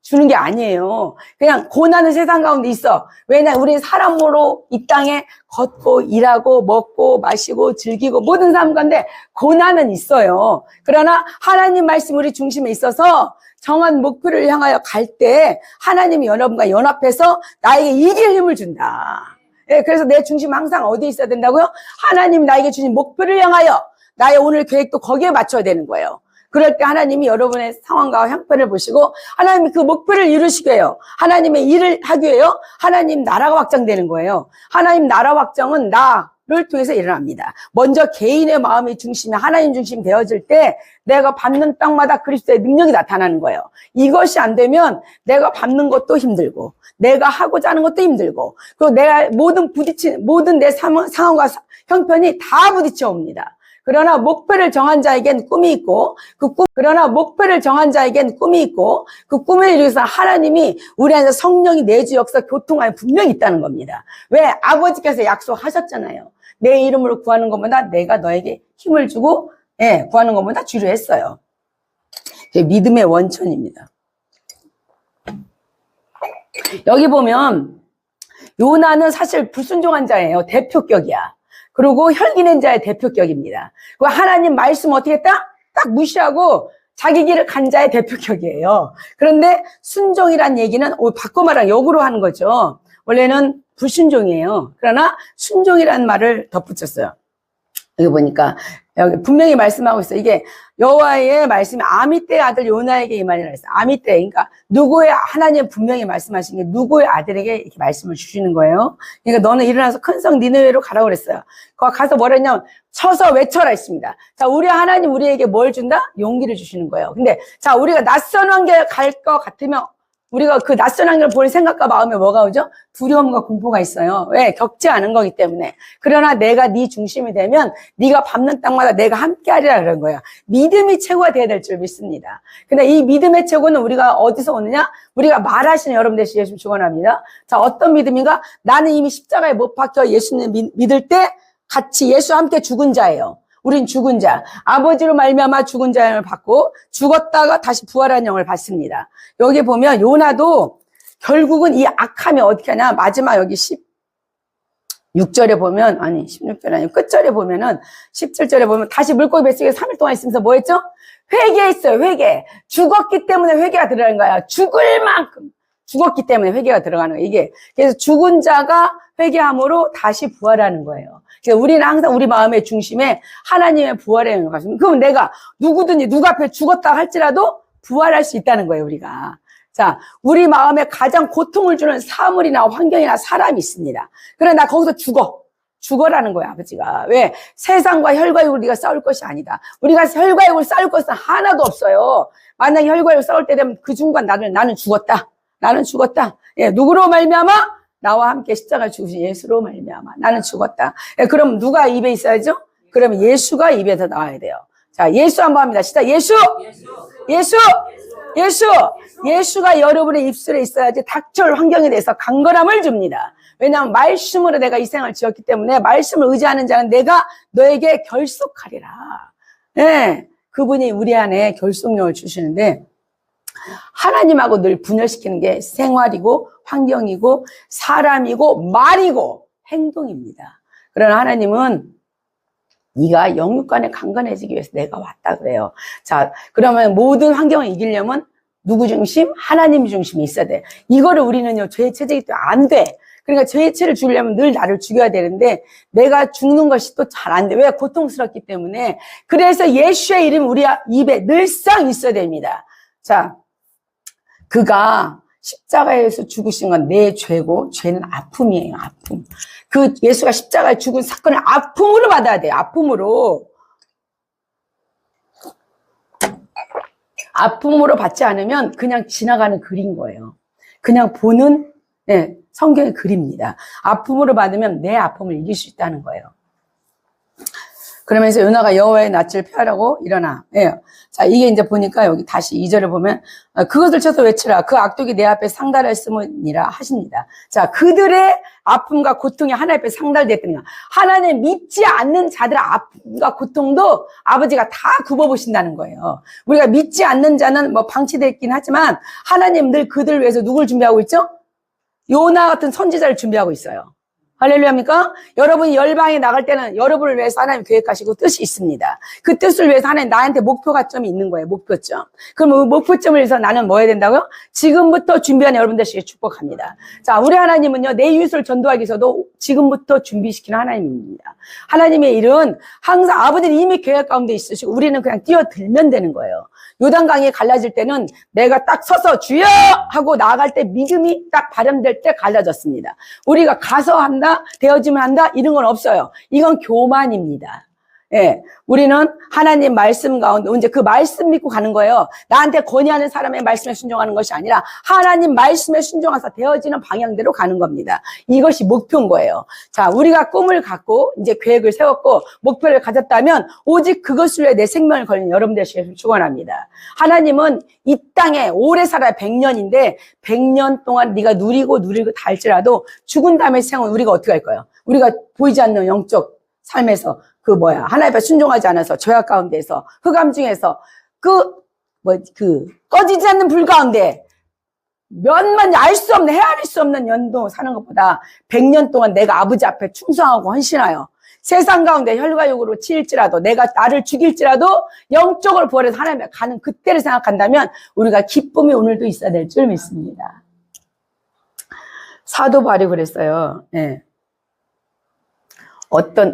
주는 게 아니에요. 그냥 고난은 세상 가운데 있어. 왜냐, 우리 사람으로 이 땅에 걷고 일하고 먹고 마시고 즐기고 모든 삶 가운데 고난은 있어요. 그러나 하나님 말씀 우리 중심에 있어서 정한 목표를 향하여 갈 때 하나님이 여러분과 연합해서 나에게 이길 힘을 준다. 예, 그래서 내 중심 항상 어디에 있어야 된다고요? 하나님이 나에게 주신 목표를 향하여 나의 오늘 계획도 거기에 맞춰야 되는 거예요. 그럴 때 하나님이 여러분의 상황과 형편을 보시고 하나님이 그 목표를 이루시게 해요. 하나님의 일을 하기 위해요. 하나님 나라가 확장되는 거예요. 하나님 나라 확장은 나 를 통해서 일어납니다. 먼저 개인의 마음의 중심이 하나님 중심이 되어질 때 내가 밟는 땅마다 그리스도의 능력이 나타나는 거예요. 이것이 안 되면 내가 밟는 것도 힘들고 내가 하고자 하는 것도 힘들고 그리고 내가 모든 내 상황과 형편이 다 부딪혀 옵니다. 그러나 목표를 정한 자에겐 꿈이 있고 그 꿈을 이루기 위해서 하나님이 우리 안에서 성령이 내주 역사 교통하에 분명히 있다는 겁니다. 왜? 아버지께서 약속하셨잖아요. 내 이름으로 구하는 것보다 내가 너에게 힘을 주고 구하는 것보다 주려 했어요. 믿음의 원천입니다. 여기 보면 요나는 사실 불순종한 자예요. 대표격이야. 그리고 혈기낸 자의 대표격입니다. 그 하나님 말씀 어떻게 했다? 딱 무시하고 자기 길을 간 자의 대표격이에요. 그런데 순종이란 얘기는 바꿔 말하면 역으로 하는 거죠. 원래는 불순종이에요. 그러나 순종이라는 말을 덧붙였어요. 여기 보니까 여기 분명히 말씀하고 있어요. 이게 여호와의 말씀이 아미떼의 아들 요나에게 임하니라 했어요. 아미떼, 그러니까 누구의 하나님 분명히 말씀하신 게 누구의 아들에게 이렇게 말씀을 주시는 거예요. 그러니까 너는 일어나서 큰 성 니느웨로 가라고 그랬어요. 거기 가서 뭐라 했냐면 쳐서 외쳐라 했습니다. 자, 우리 하나님 우리에게 뭘 준다? 용기를 주시는 거예요. 근데 자, 우리가 낯선 환경에 갈 것 같으면 우리가 그 낯선 환경을 보는 생각과 마음에 뭐가 오죠? 두려움과 공포가 있어요. 왜? 겪지 않은 거기 때문에. 그러나 내가 네 중심이 되면 네가 밟는 땅마다 내가 함께하리라 그런 거예요. 믿음이 최고가 돼야 될 줄 믿습니다. 근데 이 믿음의 최고는 우리가 어디서 오느냐? 우리가 말하시는 여러분 되시기 예수 축원합니다. 자, 어떤 믿음인가? 나는 이미 십자가에 못 박혀 예수님 믿을 때 같이 예수와 함께 죽은 자예요. 우린 죽은 자, 아버지로 말미암아 죽은 자를 받고 죽었다가 다시 부활한 영을 받습니다. 여기 보면 요나도 결국은 이 악함이 어떻게 하냐? 마지막 여기 16절에 보면, 아니 16절 아니고 끝절에 보면은 17절에 보면 다시 물고기 뱃속에 3일 동안 있으면서 뭐 했죠? 회개했어요. 회개. 죽었기 때문에 회개가 들어가는 거야. 죽을 만큼 죽었기 때문에 회개가 들어가는 거예요. 이게 그래서 죽은 자가 회개함으로 다시 부활하는 거예요. 그래서 우리는 항상 우리 마음의 중심에 하나님의 부활의 영을 가지고, 그럼 내가 누구든지 누구 앞에 죽었다 할지라도 부활할 수 있다는 거예요, 우리가. 자, 우리 마음에 가장 고통을 주는 사물이나 환경이나 사람이 있습니다. 그러나 나 거기서 죽어라는 거야, 아버지가. 왜? 세상과 혈과 육을 네가 싸울 것이 아니다. 우리가 혈과 육을 싸울 것은 하나도 없어요. 만약에 혈과 육을 싸울 때 되면 그 순간 나는 죽었다. 나는 죽었다. 예, 누구로 말미암아? 나와 함께 십자가를 죽으신 예수로 말미암아 나는 죽었다. 예, 그럼 누가 입에 있어야죠? 그러면 예수가 입에서 나와야 돼요. 자, 예수 한번 합니다. 시작. 예수! 예수! 예수! 예수가 여러분의 입술에 있어야지 닥쳐올 환경에 대해서 강건함을 줍니다. 왜냐하면 말씀으로 내가 이 생을 지었기 때문에 말씀을 의지하는 자는 내가 너에게 결속하리라. 예, 그분이 우리 안에 결속력을 주시는데 하나님하고 늘 분열시키는 게 생활이고 환경이고 사람이고 말이고 행동입니다. 그러나 하나님은 네가 영육간에 강건해지기 위해서 내가 왔다 그래요. 자, 그러면 모든 환경을 이기려면 누구 중심? 하나님 중심이 있어야 돼. 이거를 우리는요, 죄의 체질이 또 안 돼. 그러니까 죄의 체를 주려면 늘 나를 죽여야 되는데 내가 죽는 것이 또 잘 안 돼. 왜? 고통스럽기 때문에. 그래서 예수의 이름이 우리 입에 늘상 있어야 됩니다. 자, 그가 십자가에서 죽으신 건 내 죄고 죄는 아픔이에요. 아픔. 그 예수가 십자가에 죽은 사건을 아픔으로 받아야 돼요. 아픔으로. 아픔으로 받지 않으면 그냥 지나가는 글인 거예요. 그냥 보는 성경의 글입니다. 아픔으로 받으면 내 아픔을 이길 수 있다는 거예요. 그러면서 요나가 여호와의 낯을 피하라고 일어나. 예. 자, 이게 이제 보니까 여기 다시 2절에 보면 그것을 쳐서 외치라. 그 악독이 내 앞에 상달했음이니라 하십니다. 자, 그들의 아픔과 고통이 하나님 앞에 상달됐더니 하나님 믿지 않는 자들의 아픔과 고통도 아버지가 다 굽어보신다는 거예요. 우리가 믿지 않는 자는 뭐 방치되어 있긴 하지만 하나님 늘 그들을 위해서 누굴 준비하고 있죠? 요나 같은 선지자를 준비하고 있어요. 할렐루야입니까? 여러분이 열방에 나갈 때는 여러분을 위해서 하나님 계획하시고 뜻이 있습니다. 그 뜻을 위해서 하나님 나한테 목표가점이 있는 거예요. 목표점. 그럼 그 목표점을 위해서 나는 뭐 해야 된다고요? 지금부터 준비한 여러분 되시길 축복합니다. 자, 우리 하나님은요, 내 이웃을 전도하기 위해서도 지금부터 준비시키는 하나님입니다. 하나님의 일은 항상 아버지는 이미 계획 가운데 있으시고 우리는 그냥 뛰어들면 되는 거예요. 요단강이 갈라질 때는 내가 딱 서서 주여! 하고 나아갈 때 믿음이 딱 발현될 때 갈라졌습니다. 우리가 가서 한다? 한다, 되어지면 한다, 이런 건 없어요. 이건 교만입니다. 예, 우리는 하나님 말씀 가운데 이제 그 말씀 믿고 가는 거예요. 나한테 건의하는 사람의 말씀에 순종하는 것이 아니라 하나님 말씀에 순종해서 되어지는 방향대로 가는 겁니다. 이것이 목표인 거예요. 자, 우리가 꿈을 갖고 이제 계획을 세웠고 목표를 가졌다면 오직 그것을 위해 내 생명을 걸린 여러분 되시길 축원합니다. 하나님은 이 땅에 오래 살아야 100년인데 100년 동안 네가 누리고 다 할지라도 죽은 다음에 생은 우리가 어떻게 할 거예요? 우리가 보이지 않는 영적 삶에서 하나님 앞에 순종하지 않아서 죄악 가운데서 흑암 중에서 꺼지지 않는 불 가운데 몇만 알 수 없는 헤아릴 수 없는 연도 사는 것보다 100년 동안 내가 아버지 앞에 충성하고 헌신하여 세상 가운데 혈과 육으로 치일지라도 내가 나를 죽일지라도 영적으로 부활해서 하나님 앞에 가는 그때를 생각한다면 우리가 기쁨이 오늘도 있어야 될 줄 믿습니다. 사도 바울이 그랬어요. 예.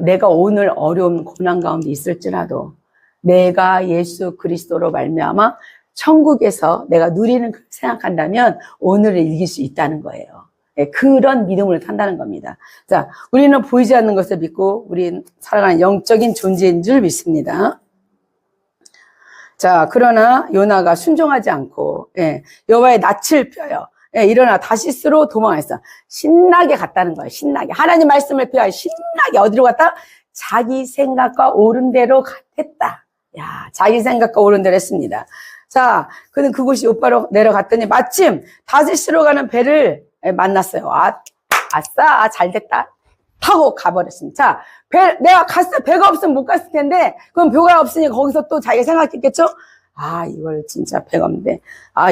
내가 오늘 어려운 고난 가운데 있을지라도 내가 예수 그리스도로 말미암아 천국에서 내가 누리는 걸 생각한다면 오늘을 이길 수 있다는 거예요. 그런 믿음을 탄다는 겁니다. 자, 우리는 보이지 않는 것을 믿고 우리 살아가는 영적인 존재인 줄 믿습니다. 자, 그러나 요나가 순종하지 않고 여호와의 낯을 펴요. 일어나 다시스로 도망했어. 신나게 갔다는 거예요. 신나게. 하나님 말씀을 피하여 신나게 어디로 갔다? 자기 생각과 옳은 대로 갔다. 야, 자기 생각과 옳은 대로 했습니다. 자, 그는 그곳이 요바로 내려갔더니 마침 다시스로 가는 배를 만났어요. 아싸, 잘 됐다. 타고 가버렸습니다. 자, 내가 배가 없으면 못 갔을 텐데, 그럼 배가 없으니 거기서 또 자기가 생각했겠죠? 이걸 진짜 배가 없는데,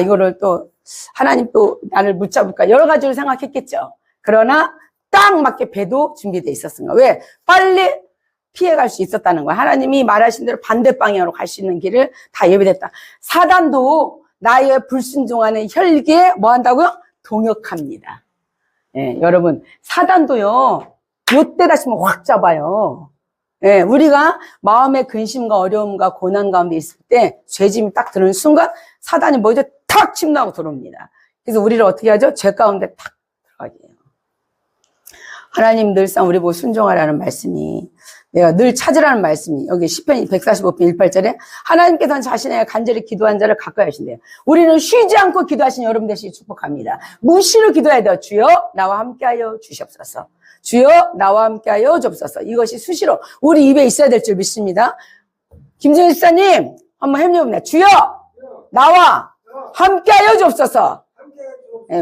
이거를 또, 하나님 또 나를 붙잡을까? 여러 가지로 생각했겠죠. 그러나 딱 맞게 배도 준비되어 있었습니다. 왜? 빨리 피해갈 수 있었다는 거야. 하나님이 말하신 대로 반대 방향으로 갈 수 있는 길을 다 예비됐다. 사단도 나의 불순종하는 혈기에 뭐 한다고요? 동역합니다. 여러분, 사단도요, 요때다 싶으면 확 잡아요. 우리가 마음의 근심과 어려움과 고난 가운데 있을 때 죄짐이 딱 드는 순간 사단이 뭐죠? 탁 침나고 들어옵니다. 그래서 우리를 어떻게 하죠? 죄 가운데 탁 들어가게 해요. 하나님 늘상 우리 보고 순종하라는 말씀이 내가 늘 찾으라는 말씀이 여기 시편 145편 18절에 하나님께서는 자신의 간절히 기도한 자를 가까이 하신대요. 우리는 쉬지 않고 기도하신 여러분 되시기 축복합니다. 무시로 기도해야 돼요. 주여 나와 함께하여 주시옵소서. 주여 나와 함께하여 주옵소서. 이것이 수시로 우리 입에 있어야 될 줄 믿습니다. 김정희 집사님 한번 해봅니다. 주여 나와 함께하여 주옵소서.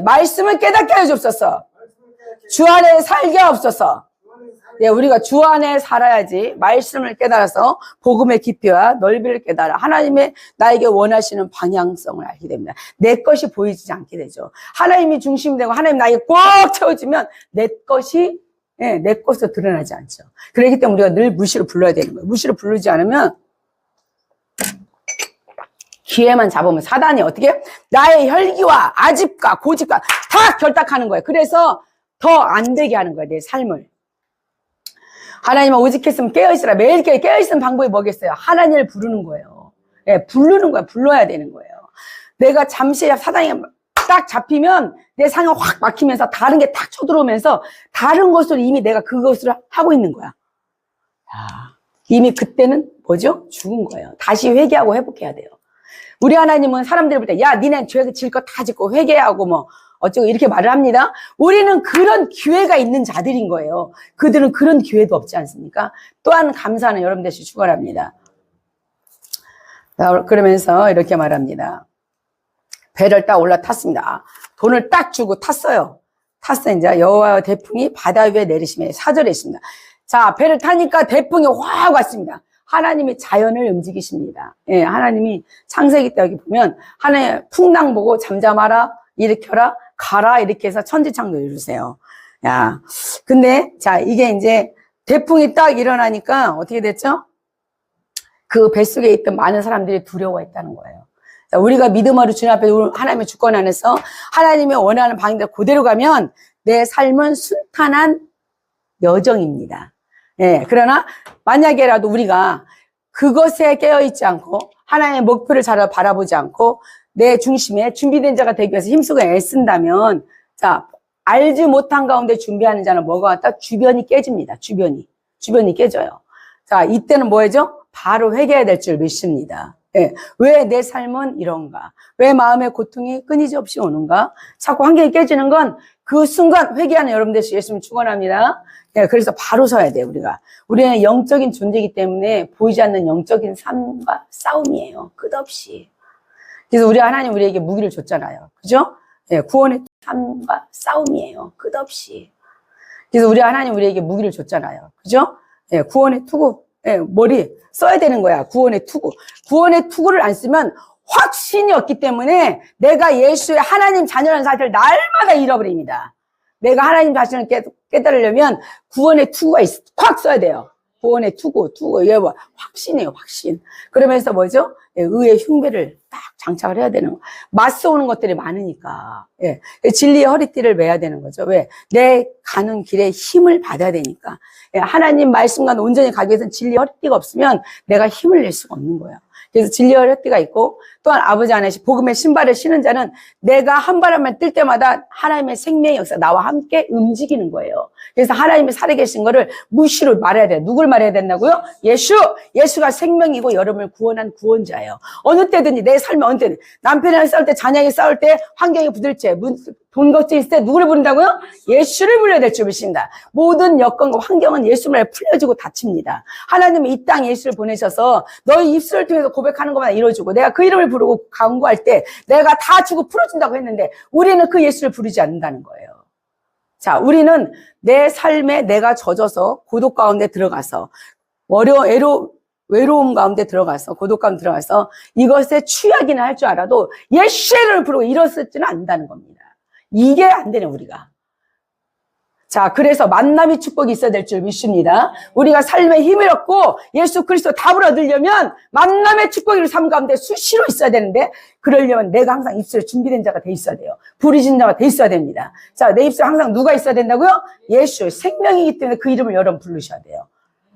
말씀을 깨닫게 하여 주옵소서. 주 안에 살게 하옵소서. 우리가 주 안에 살아야지 말씀을 깨달아서 복음의 깊이와 넓이를 깨달아 하나님의 나에게 원하시는 방향성을 알게 됩니다. 내 것이 보이지 않게 되죠. 하나님이 중심이 되고 하나님 나에게 꽉 채워지면 내 것이 내 것으로 드러나지 않죠. 그렇기 때문에 우리가 늘 무시로 불러야 되는 거예요. 무시로 부르지 않으면 기회만 잡으면 사단이 어떻게 나의 혈기와 아집과 고집과 다 결탁하는 거예요. 그래서 더 안 되게 하는 거예요. 내 삶을. 하나님은 오직했으면 깨어있으라. 매일 깨어있는 방법이 뭐겠어요? 하나님을 부르는 거예요. 부르는 거야. 불러야 되는 거예요. 내가 잠시 사단이 딱 잡히면 내 상이 확 막히면서 다른 게 딱 쳐들어오면서 다른 것으로 이미 내가 그것을 하고 있는 거야. 이미 그때는 뭐죠? 죽은 거예요. 다시 회개하고 회복해야 돼요. 우리 하나님은 사람들이 볼 때 야 니네 죄 질 거 다 짓고 회개하고 뭐 어쩌고 이렇게 말을 합니다. 우리는 그런 기회가 있는 자들인 거예요. 그들은 그런 기회도 없지 않습니까? 또한 감사하는 여러분 되시기 축원합니다. 그러면서 이렇게 말합니다. 배를 딱 올라탔습니다. 돈을 딱 주고 탔어요. 이제 여호와의 대풍이 바다 위에 내리시며 4절에 있습니다. 자, 배를 타니까 대풍이 확 왔습니다. 하나님이 자연을 움직이십니다. 하나님이 창세기 때 여기 보면 하나님의 풍랑 보고 잠잠하라, 일으켜라, 가라 이렇게 해서 천지창조 이루세요. 야, 근데 자 이게 이제 대풍이 딱 일어나니까 어떻게 됐죠? 그 뱃속에 있던 많은 사람들이 두려워했다는 거예요. 자, 우리가 믿음으로 주님 앞에 하나님의 주권 안에서 하나님이 원하는 방향대로 그대로 가면 내 삶은 순탄한 여정입니다. 그러나 만약에라도 우리가 그것에 깨어있지 않고 하나님의 목표를 잘 바라보지 않고 내 중심에 준비된 자가 되기 위해서 힘쓰고 애쓴다면 자 알지 못한 가운데 준비하는 자는 뭐가 왔다? 주변이 깨집니다. 주변이 깨져요. 자, 이때는 뭐죠? 바로 회개해야 될 줄 믿습니다. 예. 왜 내 삶은 이런가? 왜 마음의 고통이 끊이지 없이 오는가? 자꾸 환경이 깨지는 건 그 순간 회개하는 여러분 되시 예수님 축원합니다. 예, 그래서 바로 서야 돼요, 우리가. 우리는 영적인 존재이기 때문에 보이지 않는 영적인 삶과 싸움이에요. 끝없이. 그래서 우리 하나님 우리에게 무기를 줬잖아요. 그죠? 예, 구원의 삶과 싸움이에요. 끝없이. 그래서 우리 하나님 우리에게 무기를 줬잖아요. 그죠? 예, 구원의 투구. 예, 머리 써야 되는 거야. 구원의 투구. 구원의 투구를 안 쓰면 확신이 없기 때문에 내가 예수의 하나님 자녀라는 사실을 날마다 잃어버립니다. 내가 하나님 자신을 깨달으려면 구원의 투구가 확 써야 돼요. 구원의 투구. 이게 뭐 확신이에요, 확신. 그러면서 뭐죠? 예, 의의 흉배를 딱 장착을 해야 되는 거. 맞서오는 것들이 많으니까. 예, 진리의 허리띠를 매야 되는 거죠. 왜? 내 가는 길에 힘을 받아야 되니까. 예, 하나님 말씀과 온전히 가기 위해서는 진리의 허리띠가 없으면 내가 힘을 낼 수가 없는 거예요. 그래서 진리의 허리띠가 있고, 또한 아버지 안에 복음의 신발을 신은 자는 내가 한 바람만 뜰 때마다 하나님의 생명의 역사 나와 함께 움직이는 거예요. 그래서 하나님이 살아계신 거를 무시로 말해야 돼요. 누굴 말해야 된다고요? 예수가 생명이고 여러분을 구원한 구원자예요. 어느 때든지 내 삶에 어느 때든 남편이랑 싸울 때, 자녀에게 싸울 때, 환경이 부들 때, 돈 걱정 있을 때 누구를 부른다고요? 예수를 불러야 될 줄 믿습니다. 모든 여건과 환경은 예수 말에 풀려지고 닫힙니다. 하나님은 이 땅에 예수를 보내셔서 너희 입술을 통해서 고백하는 것만 이루어주고 내가 그 이름을 부르고 간구할 때 내가 다 주고 풀어준다고 했는데 우리는 그 예수를 부르지 않는다는 거예요. 자, 우리는 내 삶에 내가 젖어서 고독 가운데 들어가서 외로움 가운데 들어가서 고독 가운데 들어가서 이것에 취약이나 할 줄 알아도 예수를 부르고 일어서지는 않는다는 겁니다. 이게 안 되네, 우리가. 자, 그래서 만남의 축복이 있어야 될 줄 믿습니다. 우리가 삶에 힘을 얻고 예수 그리스도 답을 얻으려면 만남의 축복이 우리 삶 가운데 수시로 있어야 되는데 그러려면 내가 항상 입술에 준비된 자가 돼 있어야 돼요. 부르짖는 자가 돼 있어야 됩니다. 자, 내 입술에 항상 누가 있어야 된다고요? 예수, 생명이기 때문에 그 이름을 여러분 부르셔야 돼요.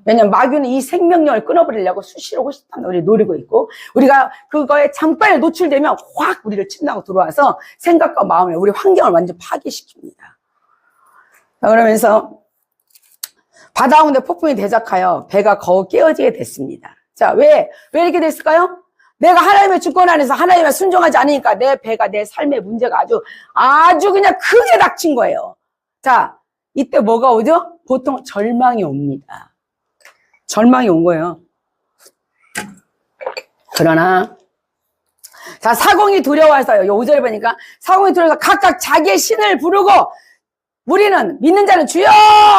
왜냐면 마귀는 이 생명력을 끊어버리려고 수시로 호시탐 우리 노리고 있고 우리가 그거에 잠깐에 노출되면 확 우리를 침나고 들어와서 생각과 마음을 우리 환경을 완전 파괴시킵니다. 자, 그러면서 바다 가운데 폭풍이 대작하여 배가 거의 깨어지게 됐습니다. 자, 왜 이렇게 됐을까요? 내가 하나님의 주권 안에서 하나님의 순종하지 않으니까 내 배가 내 삶의 문제가 아주 그냥 크게 닥친 거예요. 자, 이때 뭐가 오죠? 보통 절망이 옵니다. 절망이 온 거예요. 그러나 자, 사공이 두려워서요. 5절에 보니까 사공이 두려워서 각각 자기의 신을 부르고 우리는 믿는 자는 주여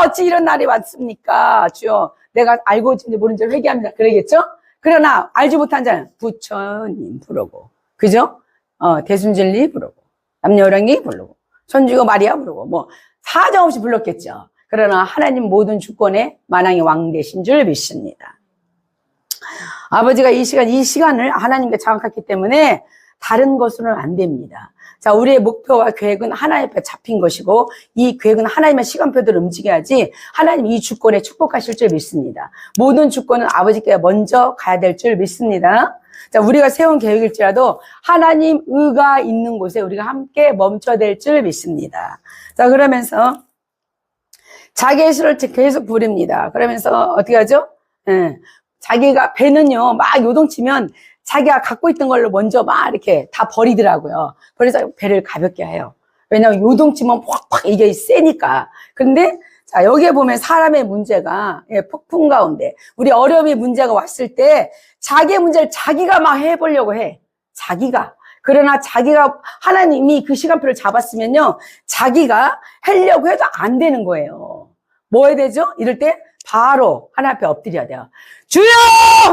어찌 이런 날이 왔습니까? 주여 내가 알고 있는지 모르는지 회개합니다. 그러겠죠? 그러나 알지 못한 자는 부처님 부르고 그죠? 대순진리 부르고 남녀랑이 부르고 천주교 마리아 부르고 뭐 사정없이 불렀겠죠. 그러나 하나님 모든 주권의 만왕의 왕 되신 줄 믿습니다. 아버지가 이 시간을 하나님께 장악했기 때문에 다른 것으로는 안 됩니다. 자, 우리의 목표와 계획은 하나님 앞에 잡힌 것이고 이 계획은 하나님의 시간표대로 움직여야지 하나님 이 주권에 축복하실 줄 믿습니다. 모든 주권은 아버지께 먼저 가야 될 줄 믿습니다. 자, 우리가 세운 계획일지라도 하나님 의가 있는 곳에 우리가 함께 멈춰야 될 줄 믿습니다. 자, 그러면서 자기의 수를 계속 부립니다. 그러면서 어떻게 하죠? 자기가 배는요 막 요동치면 자기가 갖고 있던 걸로 먼저 막 이렇게 다 버리더라고요. 그래서 배를 가볍게 해요. 왜냐하면 요동치면 팍팍 이게 세니까. 그런데 자, 여기에 보면 사람의 문제가 폭풍 가운데 우리 어려움의 문제가 왔을 때 자기의 문제를 자기가 막 해보려고 해. 그러나 자기가 하나님이 그 시간표를 잡았으면요 자기가 하려고 해도 안 되는 거예요. 뭐 해야 되죠? 이럴 때 바로 하나님 앞에 엎드려야 돼요. 주여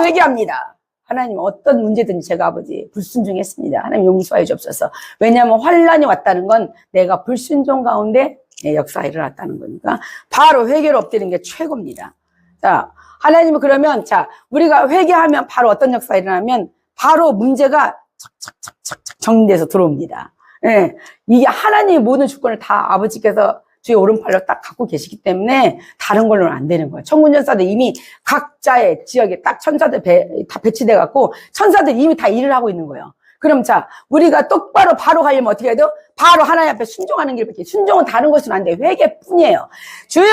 회개합니다. 하나님 어떤 문제든지 제가 아버지 불순종했습니다. 하나님 용서해 주옵소서. 왜냐하면 환란이 왔다는 건 내가 불순종 가운데 역사가 일어났다는 거니까 바로 회개로 엎드리는 게 최고입니다. 자, 하나님은 그러면 자 우리가 회개하면 바로 어떤 역사가 일어나면 바로 문제가 착착착착 정리돼서 들어옵니다. 예, 이게 하나님의 모든 주권을 다 아버지께서 주의 오른팔로 딱 갖고 계시기 때문에 다른 걸로는 안 되는 거예요. 천군천사들 이미 각자의 지역에 딱 천사들 다 배치돼 갖고 천사들 이미 다 일을 하고 있는 거예요. 그럼 자, 우리가 똑바로 바로 가려면 어떻게 해야 돼요? 바로 하나님 앞에 순종하는 길밖에. 순종은 다른 것은 안 돼. 회개뿐이에요. 주여!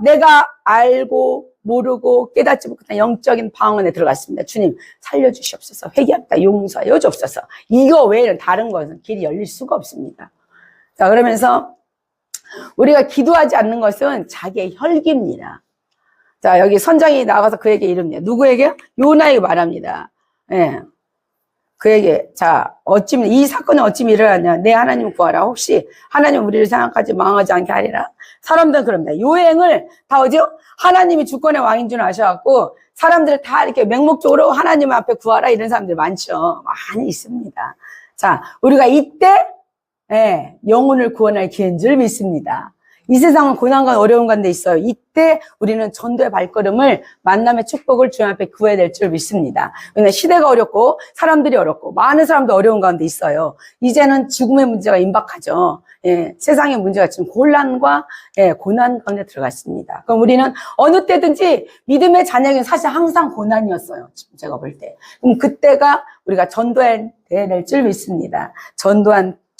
내가 알고 모르고 깨닫지 못한 영적인 방언에 들어갔습니다. 주님 살려주시옵소서. 회개합니다. 용서하여 주옵소서. 이거 외에는 다른 것은 길이 열릴 수가 없습니다. 자, 그러면서 우리가 기도하지 않는 것은 자기의 혈기입니다. 자, 여기 선장이 나가서 그에게 이릅니다. 누구에게? 요나에게 말합니다. 예. 그에게, 자, 이 사건은 어찌 일어났냐? 내 하나님 구하라. 혹시 하나님 우리를 생각하지 망하지 않게 하리라? 사람들은 그럽니다. 요행을 다 어디요? 하나님이 주권의 왕인 줄 아셔갖고 사람들 다 이렇게 맹목적으로 하나님 앞에 구하라 이런 사람들 많죠. 많이 있습니다. 자, 우리가 이때 영혼을 구원할 기회인 줄 믿습니다. 이 세상은 고난과 어려운 가운데 있어요. 이때 우리는 전도의 발걸음을 만남의 축복을 주님 앞에 구해야 될 줄 믿습니다. 왜냐하면 시대가 어렵고 사람들이 어렵고 많은 사람도 어려운 가운데 있어요. 이제는 죽음의 문제가 임박하죠. 세상의 문제가 지금 곤란과 고난 가운데 들어갔습니다. 그럼 우리는 어느 때든지 믿음의 자녀에게는 사실 항상 고난이었어요. 제가 볼 때. 그럼 그때가 우리가 전도해야 될 줄 믿습니다.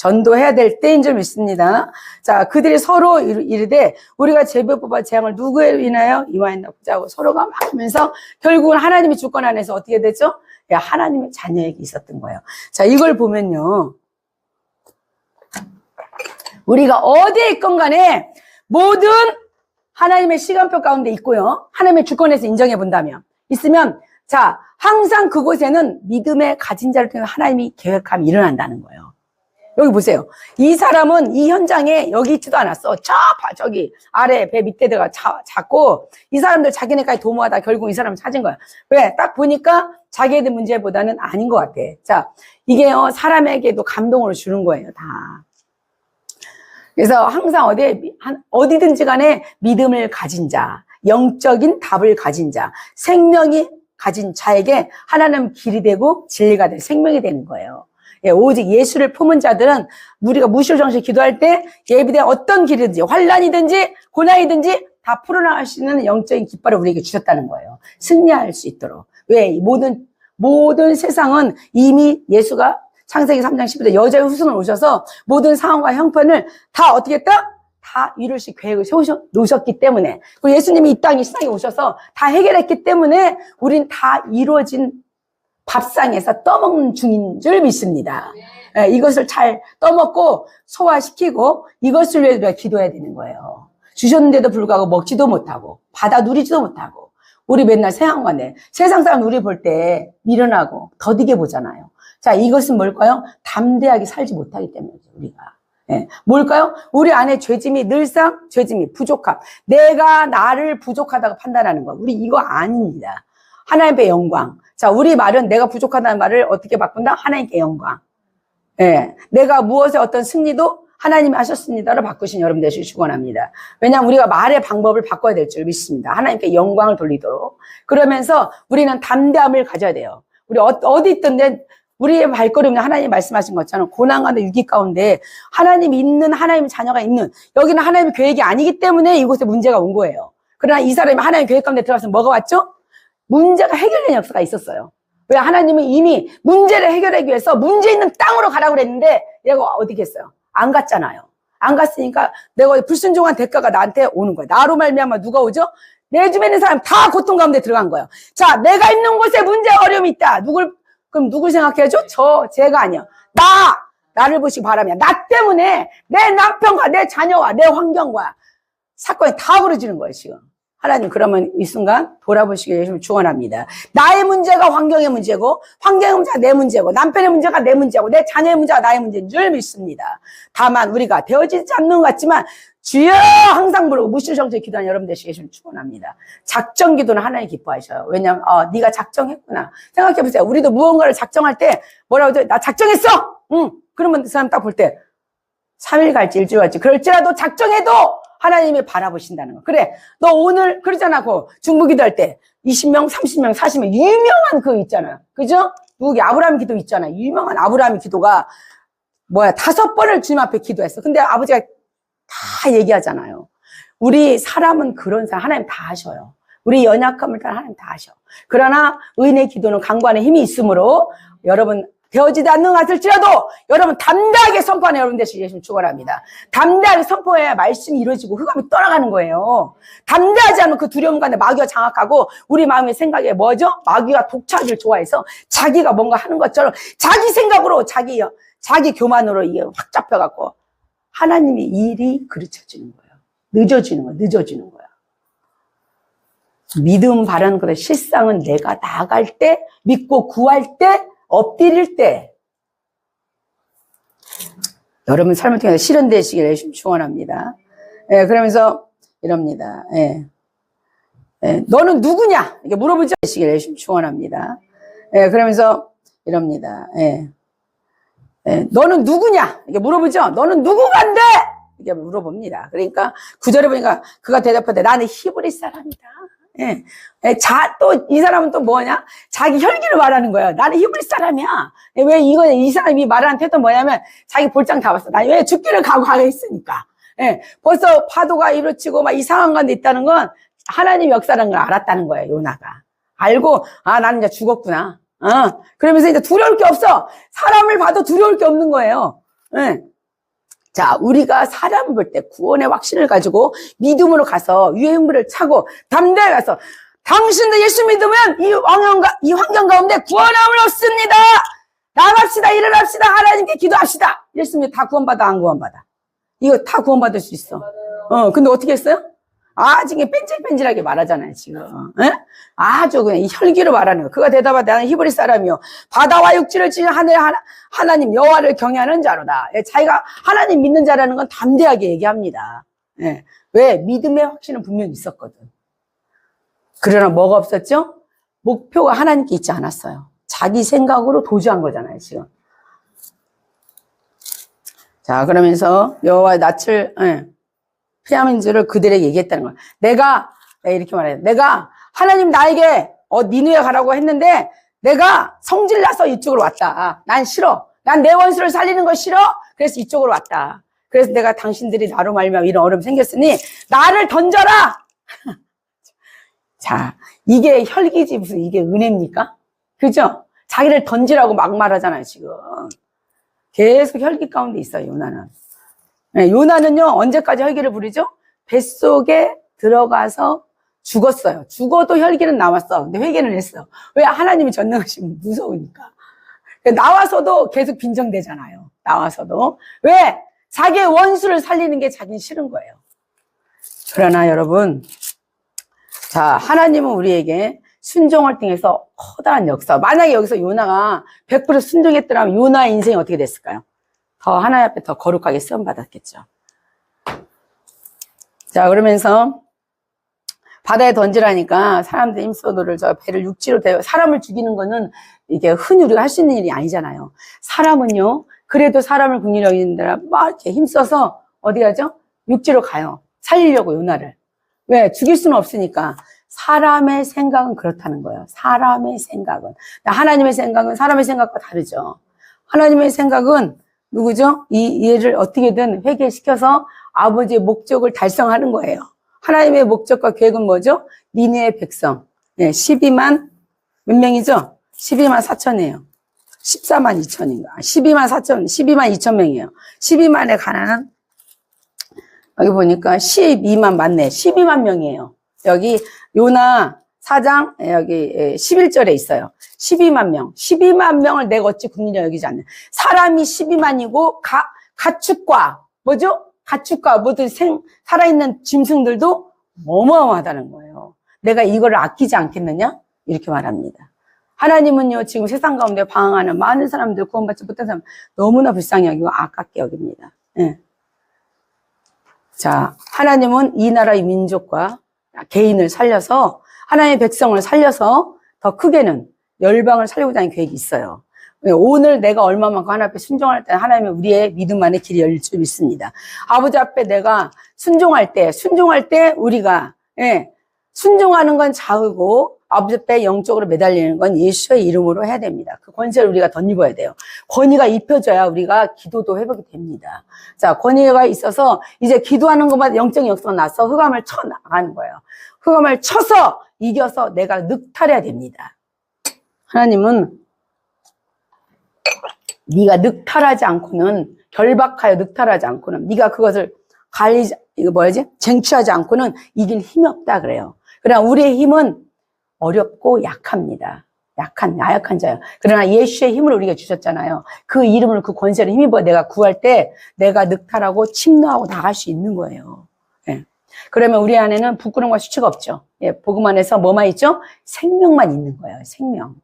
전도해야 될 때인 줄 믿습니다. 자, 그들이 서로 이르되 우리가 제비뽑아 재앙을 누구에 인하여 이와했나 보자고 서로가 막 하면서 결국은 하나님의 주권 안에서 어떻게 되죠? 하나님의 자녀에게 있었던 거예요. 자, 이걸 보면요. 우리가 어디에 있건 간에 모든 하나님의 시간표 가운데 있고요. 하나님의 주권에서 인정해 본다면 있으면 자, 항상 그곳에는 믿음의 가진 자를 통해 하나님이 계획함이 일어난다는 거예요. 여기 보세요. 이 사람은 이 현장에 여기 있지도 않았어. 저기 아래 배 밑에다가 잡고 이 사람들 자기네까지 도모하다 결국 이 사람을 찾은 거야. 왜? 딱 보니까 자기들 문제보다는 아닌 것 같아. 자, 이게요 사람에게도 감동을 주는 거예요. 다. 그래서 항상 어디든지 간에 믿음을 가진 자, 영적인 답을 가진 자, 생명이 가진 자에게 하나님 길이 되고 진리가 될 생명이 되는 거예요. 오직 예수를 품은 자들은 우리가 무실정실 기도할 때 예비된 어떤 길이든지 환난이든지 고난이든지 다 풀어나갈 수 있는 영적인 깃발을 우리에게 주셨다는 거예요. 승리할 수 있도록. 왜? 모든 세상은 이미 예수가 창세기 3장 10절에 여자의 후손을 오셔서 모든 상황과 형편을 다 어떻게 했다? 다 이루실 계획을 세우셨기 때문에 그리고 예수님이 이 세상에 오셔서 다 해결했기 때문에 우린 다 이루어진 밥상에서 떠먹는 중인 줄 믿습니다. 이것을 잘 떠먹고 소화시키고 이것을 위해 우리가 기도해야 되는 거예요. 주셨는데도 불구하고 먹지도 못하고 받아 누리지도 못하고 우리 맨날 생각만 해. 세상 사람 우리 볼 때 미련하고 더디게 보잖아요. 자, 이것은 뭘까요? 담대하게 살지 못하기 때문이죠, 우리가. 뭘까요? 우리 안에 죄짐이 늘상 죄짐이 부족함. 내가 나를 부족하다고 판단하는 거. 우리 이거 아닙니다. 하나님의 영광. 자, 우리 말은 내가 부족하다는 말을 어떻게 바꾼다? 하나님께 영광. 내가 무엇에 어떤 승리도 하나님이 하셨습니다로 바꾸신 여러분 되시길 축원합니다. 왜냐하면 우리가 말의 방법을 바꿔야 될 줄 믿습니다. 하나님께 영광을 돌리도록. 그러면서 우리는 담대함을 가져야 돼요. 우리 어디 있던데 우리의 발걸음은 하나님이 말씀하신 것처럼 고난 가운데 위기 가운데 하나님이 있는 하나님의 자녀가 있는 여기는 하나님의 계획이 아니기 때문에 이곳에 문제가 온 거예요. 그러나 이 사람이 하나님의 계획 가운데 들어가서 뭐가 왔죠? 문제가 해결된 역사가 있었어요. 왜? 하나님은 이미 문제를 해결하기 위해서 문제 있는 땅으로 가라고 그랬는데 얘가 어디 갔어요? 안 갔잖아요. 안 갔으니까 내가 불순종한 대가가 나한테 오는 거예요. 나로 말미암아 누가 오죠? 내 주변에 있는 사람 다 고통 가운데 들어간 거예요. 자, 내가 있는 곳에 문제 어려움이 있다. 그럼 누굴 생각해야죠? 제가 아니요. 나를 보시기 바랍니다. 나 때문에 내 남편과 내 자녀와 내 환경과 사건이 다 벌어지는 거예요, 지금. 하나님, 그러면 이 순간 돌아보시길 축원합니다. 나의 문제가 환경의 문제고, 환경의 문제가 내 문제고, 남편의 문제가 내 문제고, 내 자녀의 문제가 나의 문제인 줄 믿습니다. 다만 우리가 되어지지 않는 것 같지만 주여 항상 부르고 무실정체 기도하는 여러분 되시길 축원합니다. 작정 기도는 하나님 기뻐하셔요. 왜냐하면 네가 작정했구나. 생각해보세요. 우리도 무언가를 작정할 때 뭐라고 하죠? 나 작정했어. 그러면 그 사람 딱 볼 때 3일 갈지 일주일 갈지 그럴지라도 작정해도 하나님이 바라보신다는 거. 그래, 너 오늘 그러잖아. 그 중보기도 할 때 20명, 30명, 40명 유명한 그 있잖아요. 그죠? 누구 아브라함 기도 있잖아요. 유명한 아브라함 기도가 5번을 주님 앞에 기도했어. 근데 아버지가 다 얘기하잖아요. 우리 사람은 그런 사람 하나님 다 하셔요. 우리 연약함을 다 하나님 다 하셔. 그러나 의인의 기도는 강구하는 힘이 있으므로 여러분 되어지지 않는 것 같을지라도 여러분 담대하게 선포하는 여러분 되시길 예수님 축원합니다. 담대하게 선포해야 말씀이 이루어지고 흑암이 떠나가는 거예요. 담대하지 않으면 그 두려움 가운데 마귀가 장악하고 우리 마음의 생각에 뭐죠? 마귀가 독차기를 좋아해서 자기가 뭔가 하는 것처럼 자기 생각으로 자기 교만으로 이게 확 잡혀갖고 하나님의 일이 그르쳐지는 거예요. 늦어지는 거예요. 믿음 바라는 것의 실상은 내가 나아갈 때, 믿고 구할 때, 엎드릴 때. 여러분 삶을 통해서 실현되시길 열심히 축원합니다. 예, 그러면서 이럽니다. 예. 예, 너는 누구냐? 이렇게 물어보지 않으시길 열심히 축원합니다. 예, 그러면서 이럽니다. 예. 예, 너는 누구냐? 이렇게 물어보죠. 너는 누구간데? 이렇게 물어봅니다. 그러니까 구절에 보니까 그가 대답하되 나는 히브리 사람이다. 예. 또 이 사람은 또 뭐냐? 자기 혈기를 말하는 거예요. 나는 히브리 사람이야. 왜 이 사람이 말하는 태도 뭐냐면 자기 볼장 다 봤어. 나 왜 죽기를 각오하겠으니까. 예. 벌써 파도가 이루어지고 막 이 상황 가운데 있다는 건 하나님 역사라는 걸 알았다는 거예요. 요나가. 알고 나는 이제 죽었구나. 그러면서 이제 두려울 게 없어. 사람을 봐도 두려울 게 없는 거예요. 예. 자, 우리가 사람을 볼 때 구원의 확신을 가지고 믿음으로 가서 유행물을 차고 담대히 가서 당신도 예수 믿으면 이 환경 가운데 구원함을 얻습니다. 나갑시다. 일어납시다. 하나님께 기도합시다. 이랬으면 다 구원받아 안 구원받아? 이거 다 구원받을 수 있어. 근데 어떻게 했어요? 아주 뺀질뺀질하게 말하잖아요, 지금. 에? 아주 그냥 이 혈기로 말하는 거. 그가 대답하되 나는 히브리 사람이요. 바다와 육지를 지은 하나님 여호와를 경외하는 자로다. 예, 자기가 하나님 믿는 자라는 건 담대하게 얘기합니다. 예. 왜? 믿음의 확신은 분명히 있었거든. 그러나 뭐가 없었죠? 목표가 하나님께 있지 않았어요. 자기 생각으로 도주한 거잖아요, 지금. 자, 그러면서 여호와의 낯을, 피하는 줄을 그들에게 얘기했다는 거야. 내가 이렇게 말해요. 내가 하나님 나에게 니느웨 가라고 했는데 내가 성질나서 이쪽으로 왔다. 난 싫어. 난 내 원수를 살리는 거 싫어. 그래서 이쪽으로 왔다. 그래서 내가 당신들이 나로 말미암아 이런 어려움이 생겼으니 나를 던져라. 자, 이게 혈기지 무슨 이게 은혜입니까? 그죠? 자기를 던지라고 막 말하잖아요, 지금. 계속 혈기 가운데 있어요, 요나는. 네, 요나는요, 언제까지 혈기를 부리죠? 뱃속에 들어가서 죽었어요. 죽어도 혈기는 나왔어. 근데 회개는 했어. 왜? 하나님이 전능하시면 무서우니까. 나와서도 계속 빈정대잖아요. 나와서도. 왜? 자기의 원수를 살리는 게 자기는 싫은 거예요. 그러나 여러분, 자, 하나님은 우리에게 순종을 통해서 커다란 역사. 만약에 여기서 요나가 100% 순종했더라면 요나의 인생이 어떻게 됐을까요? 더 하나님 앞에 더 거룩하게 쓰임받았겠죠. 자, 그러면서 바다에 던지라니까 사람들 힘써도를 저 배를 육지로 대요. 사람을 죽이는 거는 이게 흔히 우리가 할 수 있는 일이 아니잖아요. 사람은요, 그래도 사람을 국리로 여기는 데라 막 이렇게 힘써서 어디 가죠? 육지로 가요. 살리려고 요나를. 왜? 죽일 수는 없으니까. 사람의 생각은 그렇다는 거예요. 사람의 생각은. 하나님의 생각은 사람의 생각과 다르죠. 하나님의 생각은 누구죠? 이 얘를 어떻게든 회개시켜서 아버지의 목적을 달성하는 거예요. 하나님의 목적과 계획은 뭐죠? 니느웨 백성. 네, 12만 몇 명이죠? 12만 4천이에요. 14만 2천인가? 12만 4천, 12만 2천 명이에요. 12만에 가난한 여기 보니까 12만 맞네. 12만 명이에요. 여기 요나 4장 여기 11절에 있어요. 12만 명. 12만 명을 내가 어찌 국민이라 여기지 않는. 사람이 12만이고 가축과 뭐죠? 가축과 모든 살아있는 짐승들도 어마어마하다는 거예요. 내가 이거를 아끼지 않겠느냐? 이렇게 말합니다. 하나님은요, 지금 세상 가운데 방황하는 많은 사람들, 구원받지 못한 사람 너무나 불쌍히 여기고 아깝게 여깁니다. 예. 자, 하나님은 이 나라의 민족과 개인을 살려서 하나님의 백성을 살려서 더 크게는 열방을 살리고자 하는 계획이 있어요. 오늘 내가 얼마만큼 하나님 앞에 순종할 때 하나님은 우리의 믿음 안에 길이 열릴 줄 믿습니다. 아버지 앞에 내가 순종할 때 우리가 순종하는 건 작고 아버지 앞에 영적으로 매달리는 건 예수의 이름으로 해야 됩니다. 그 권세를 우리가 덧입어야 돼요. 권위가 입혀져야 우리가 기도도 회복이 됩니다. 자, 권위가 있어서 이제 기도하는 것마다 영적인 역사가 나서 흑암을 쳐 나가는 거예요. 흑암을 쳐서 이겨서 내가 늑탈해야 됩니다. 하나님은 네가 늑탈하지 않고는, 결박하여 늑탈하지 않고는, 네가 그것을 이거 뭐야지? 쟁취하지 않고는 이길 힘이 없다 그래요. 그러나 우리의 힘은 어렵고 약합니다. 나약한 자예요. 그러나 예수의 힘을 우리가 주셨잖아요. 그 이름을, 그 권세를 힘입어 내가 구할 때 내가 늑탈하고 침노하고 나갈 수 있는 거예요. 예. 그러면 우리 안에는 부끄러움과 수치가 없죠. 예. 복음 안에서 뭐만 있죠? 생명만 있는 거예요. 생명.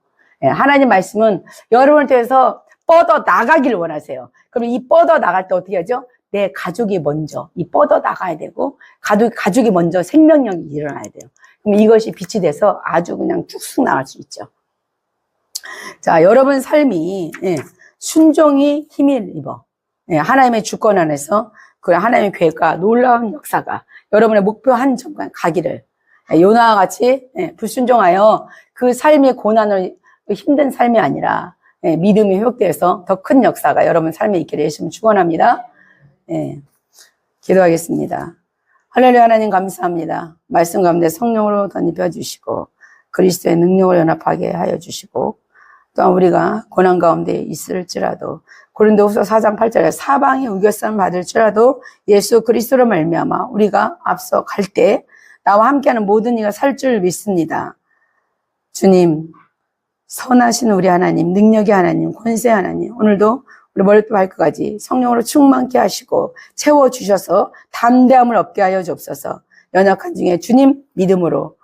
예. 하나님 말씀은 여러분을 통해서 뻗어 나가기를 원하세요. 그럼 이 뻗어 나갈 때 어떻게 하죠? 내 가족이 먼저 이 뻗어 나가야 되고, 가족이 먼저 생명력이 일어나야 돼요. 그럼 이것이 빛이 돼서 아주 그냥 쭉쭉 나갈 수 있죠. 자, 여러분 삶이, 예, 순종이 힘을 입어. 예, 하나님의 주권 안에서 그 하나님의 계획과 놀라운 역사가 여러분의 목표 한 점간 가기를, 예, 요나와 같이, 예, 불순종하여 그 삶의 고난을, 힘든 삶이 아니라, 예, 믿음이 회복되어서 더 큰 역사가 여러분 삶에 있기를 예수님 축원합니다. 예, 기도하겠습니다. 할렐루야. 하나님 감사합니다. 말씀 가운데 성령으로 덧입혀 주시고 그리스도의 능력을 연합하게 하여 주시고, 또한 우리가 고난 가운데 있을지라도 고린도후서 4장 8절에 사방에 우겨쌈 받을지라도 예수 그리스도로 말미암아 우리가 앞서 갈 때 나와 함께하는 모든 이가 살 줄 믿습니다. 주님, 선하신 우리 하나님, 능력의 하나님, 권세의 하나님, 오늘도 우리 머리부터 발끝까지 성령으로 충만케 하시고 채워주셔서 담대함을 얻게 하여 주옵소서. 연약한 중에 주님 믿음으로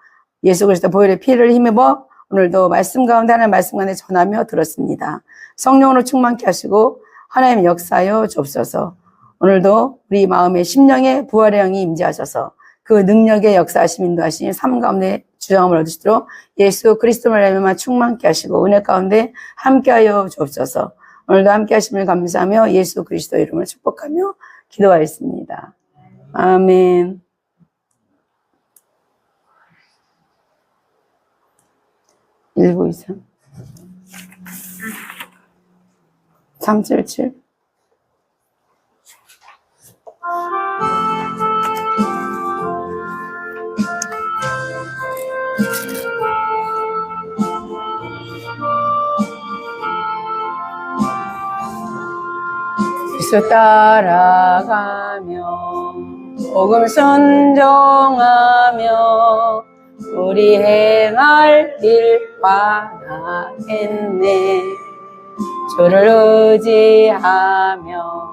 예수 그리스도 보혈의 피를 힘입어 오늘도 말씀 가운데 하나님 말씀 가운데 전하며 들었습니다. 성령으로 충만케 하시고 하나님의 역사하여 주옵소서. 오늘도 우리 마음의 심령의 부활의 영이 임재하셔서 그 능력의 역사하심 인도하심 삶 가운데 주장함을 얻으시도록 예수 그리스도를 말미암아 충만케 하시고 은혜 가운데 함께하여 주옵소서. 오늘도 함께 하심을 감사하며 예수 그리스도 이름으로 축복하며 기도하였습니다. 아멘. 일부 이상 377 예수 따라가며 복음 순종하며 우리 행할 일 바라겠네. 주를 의지하며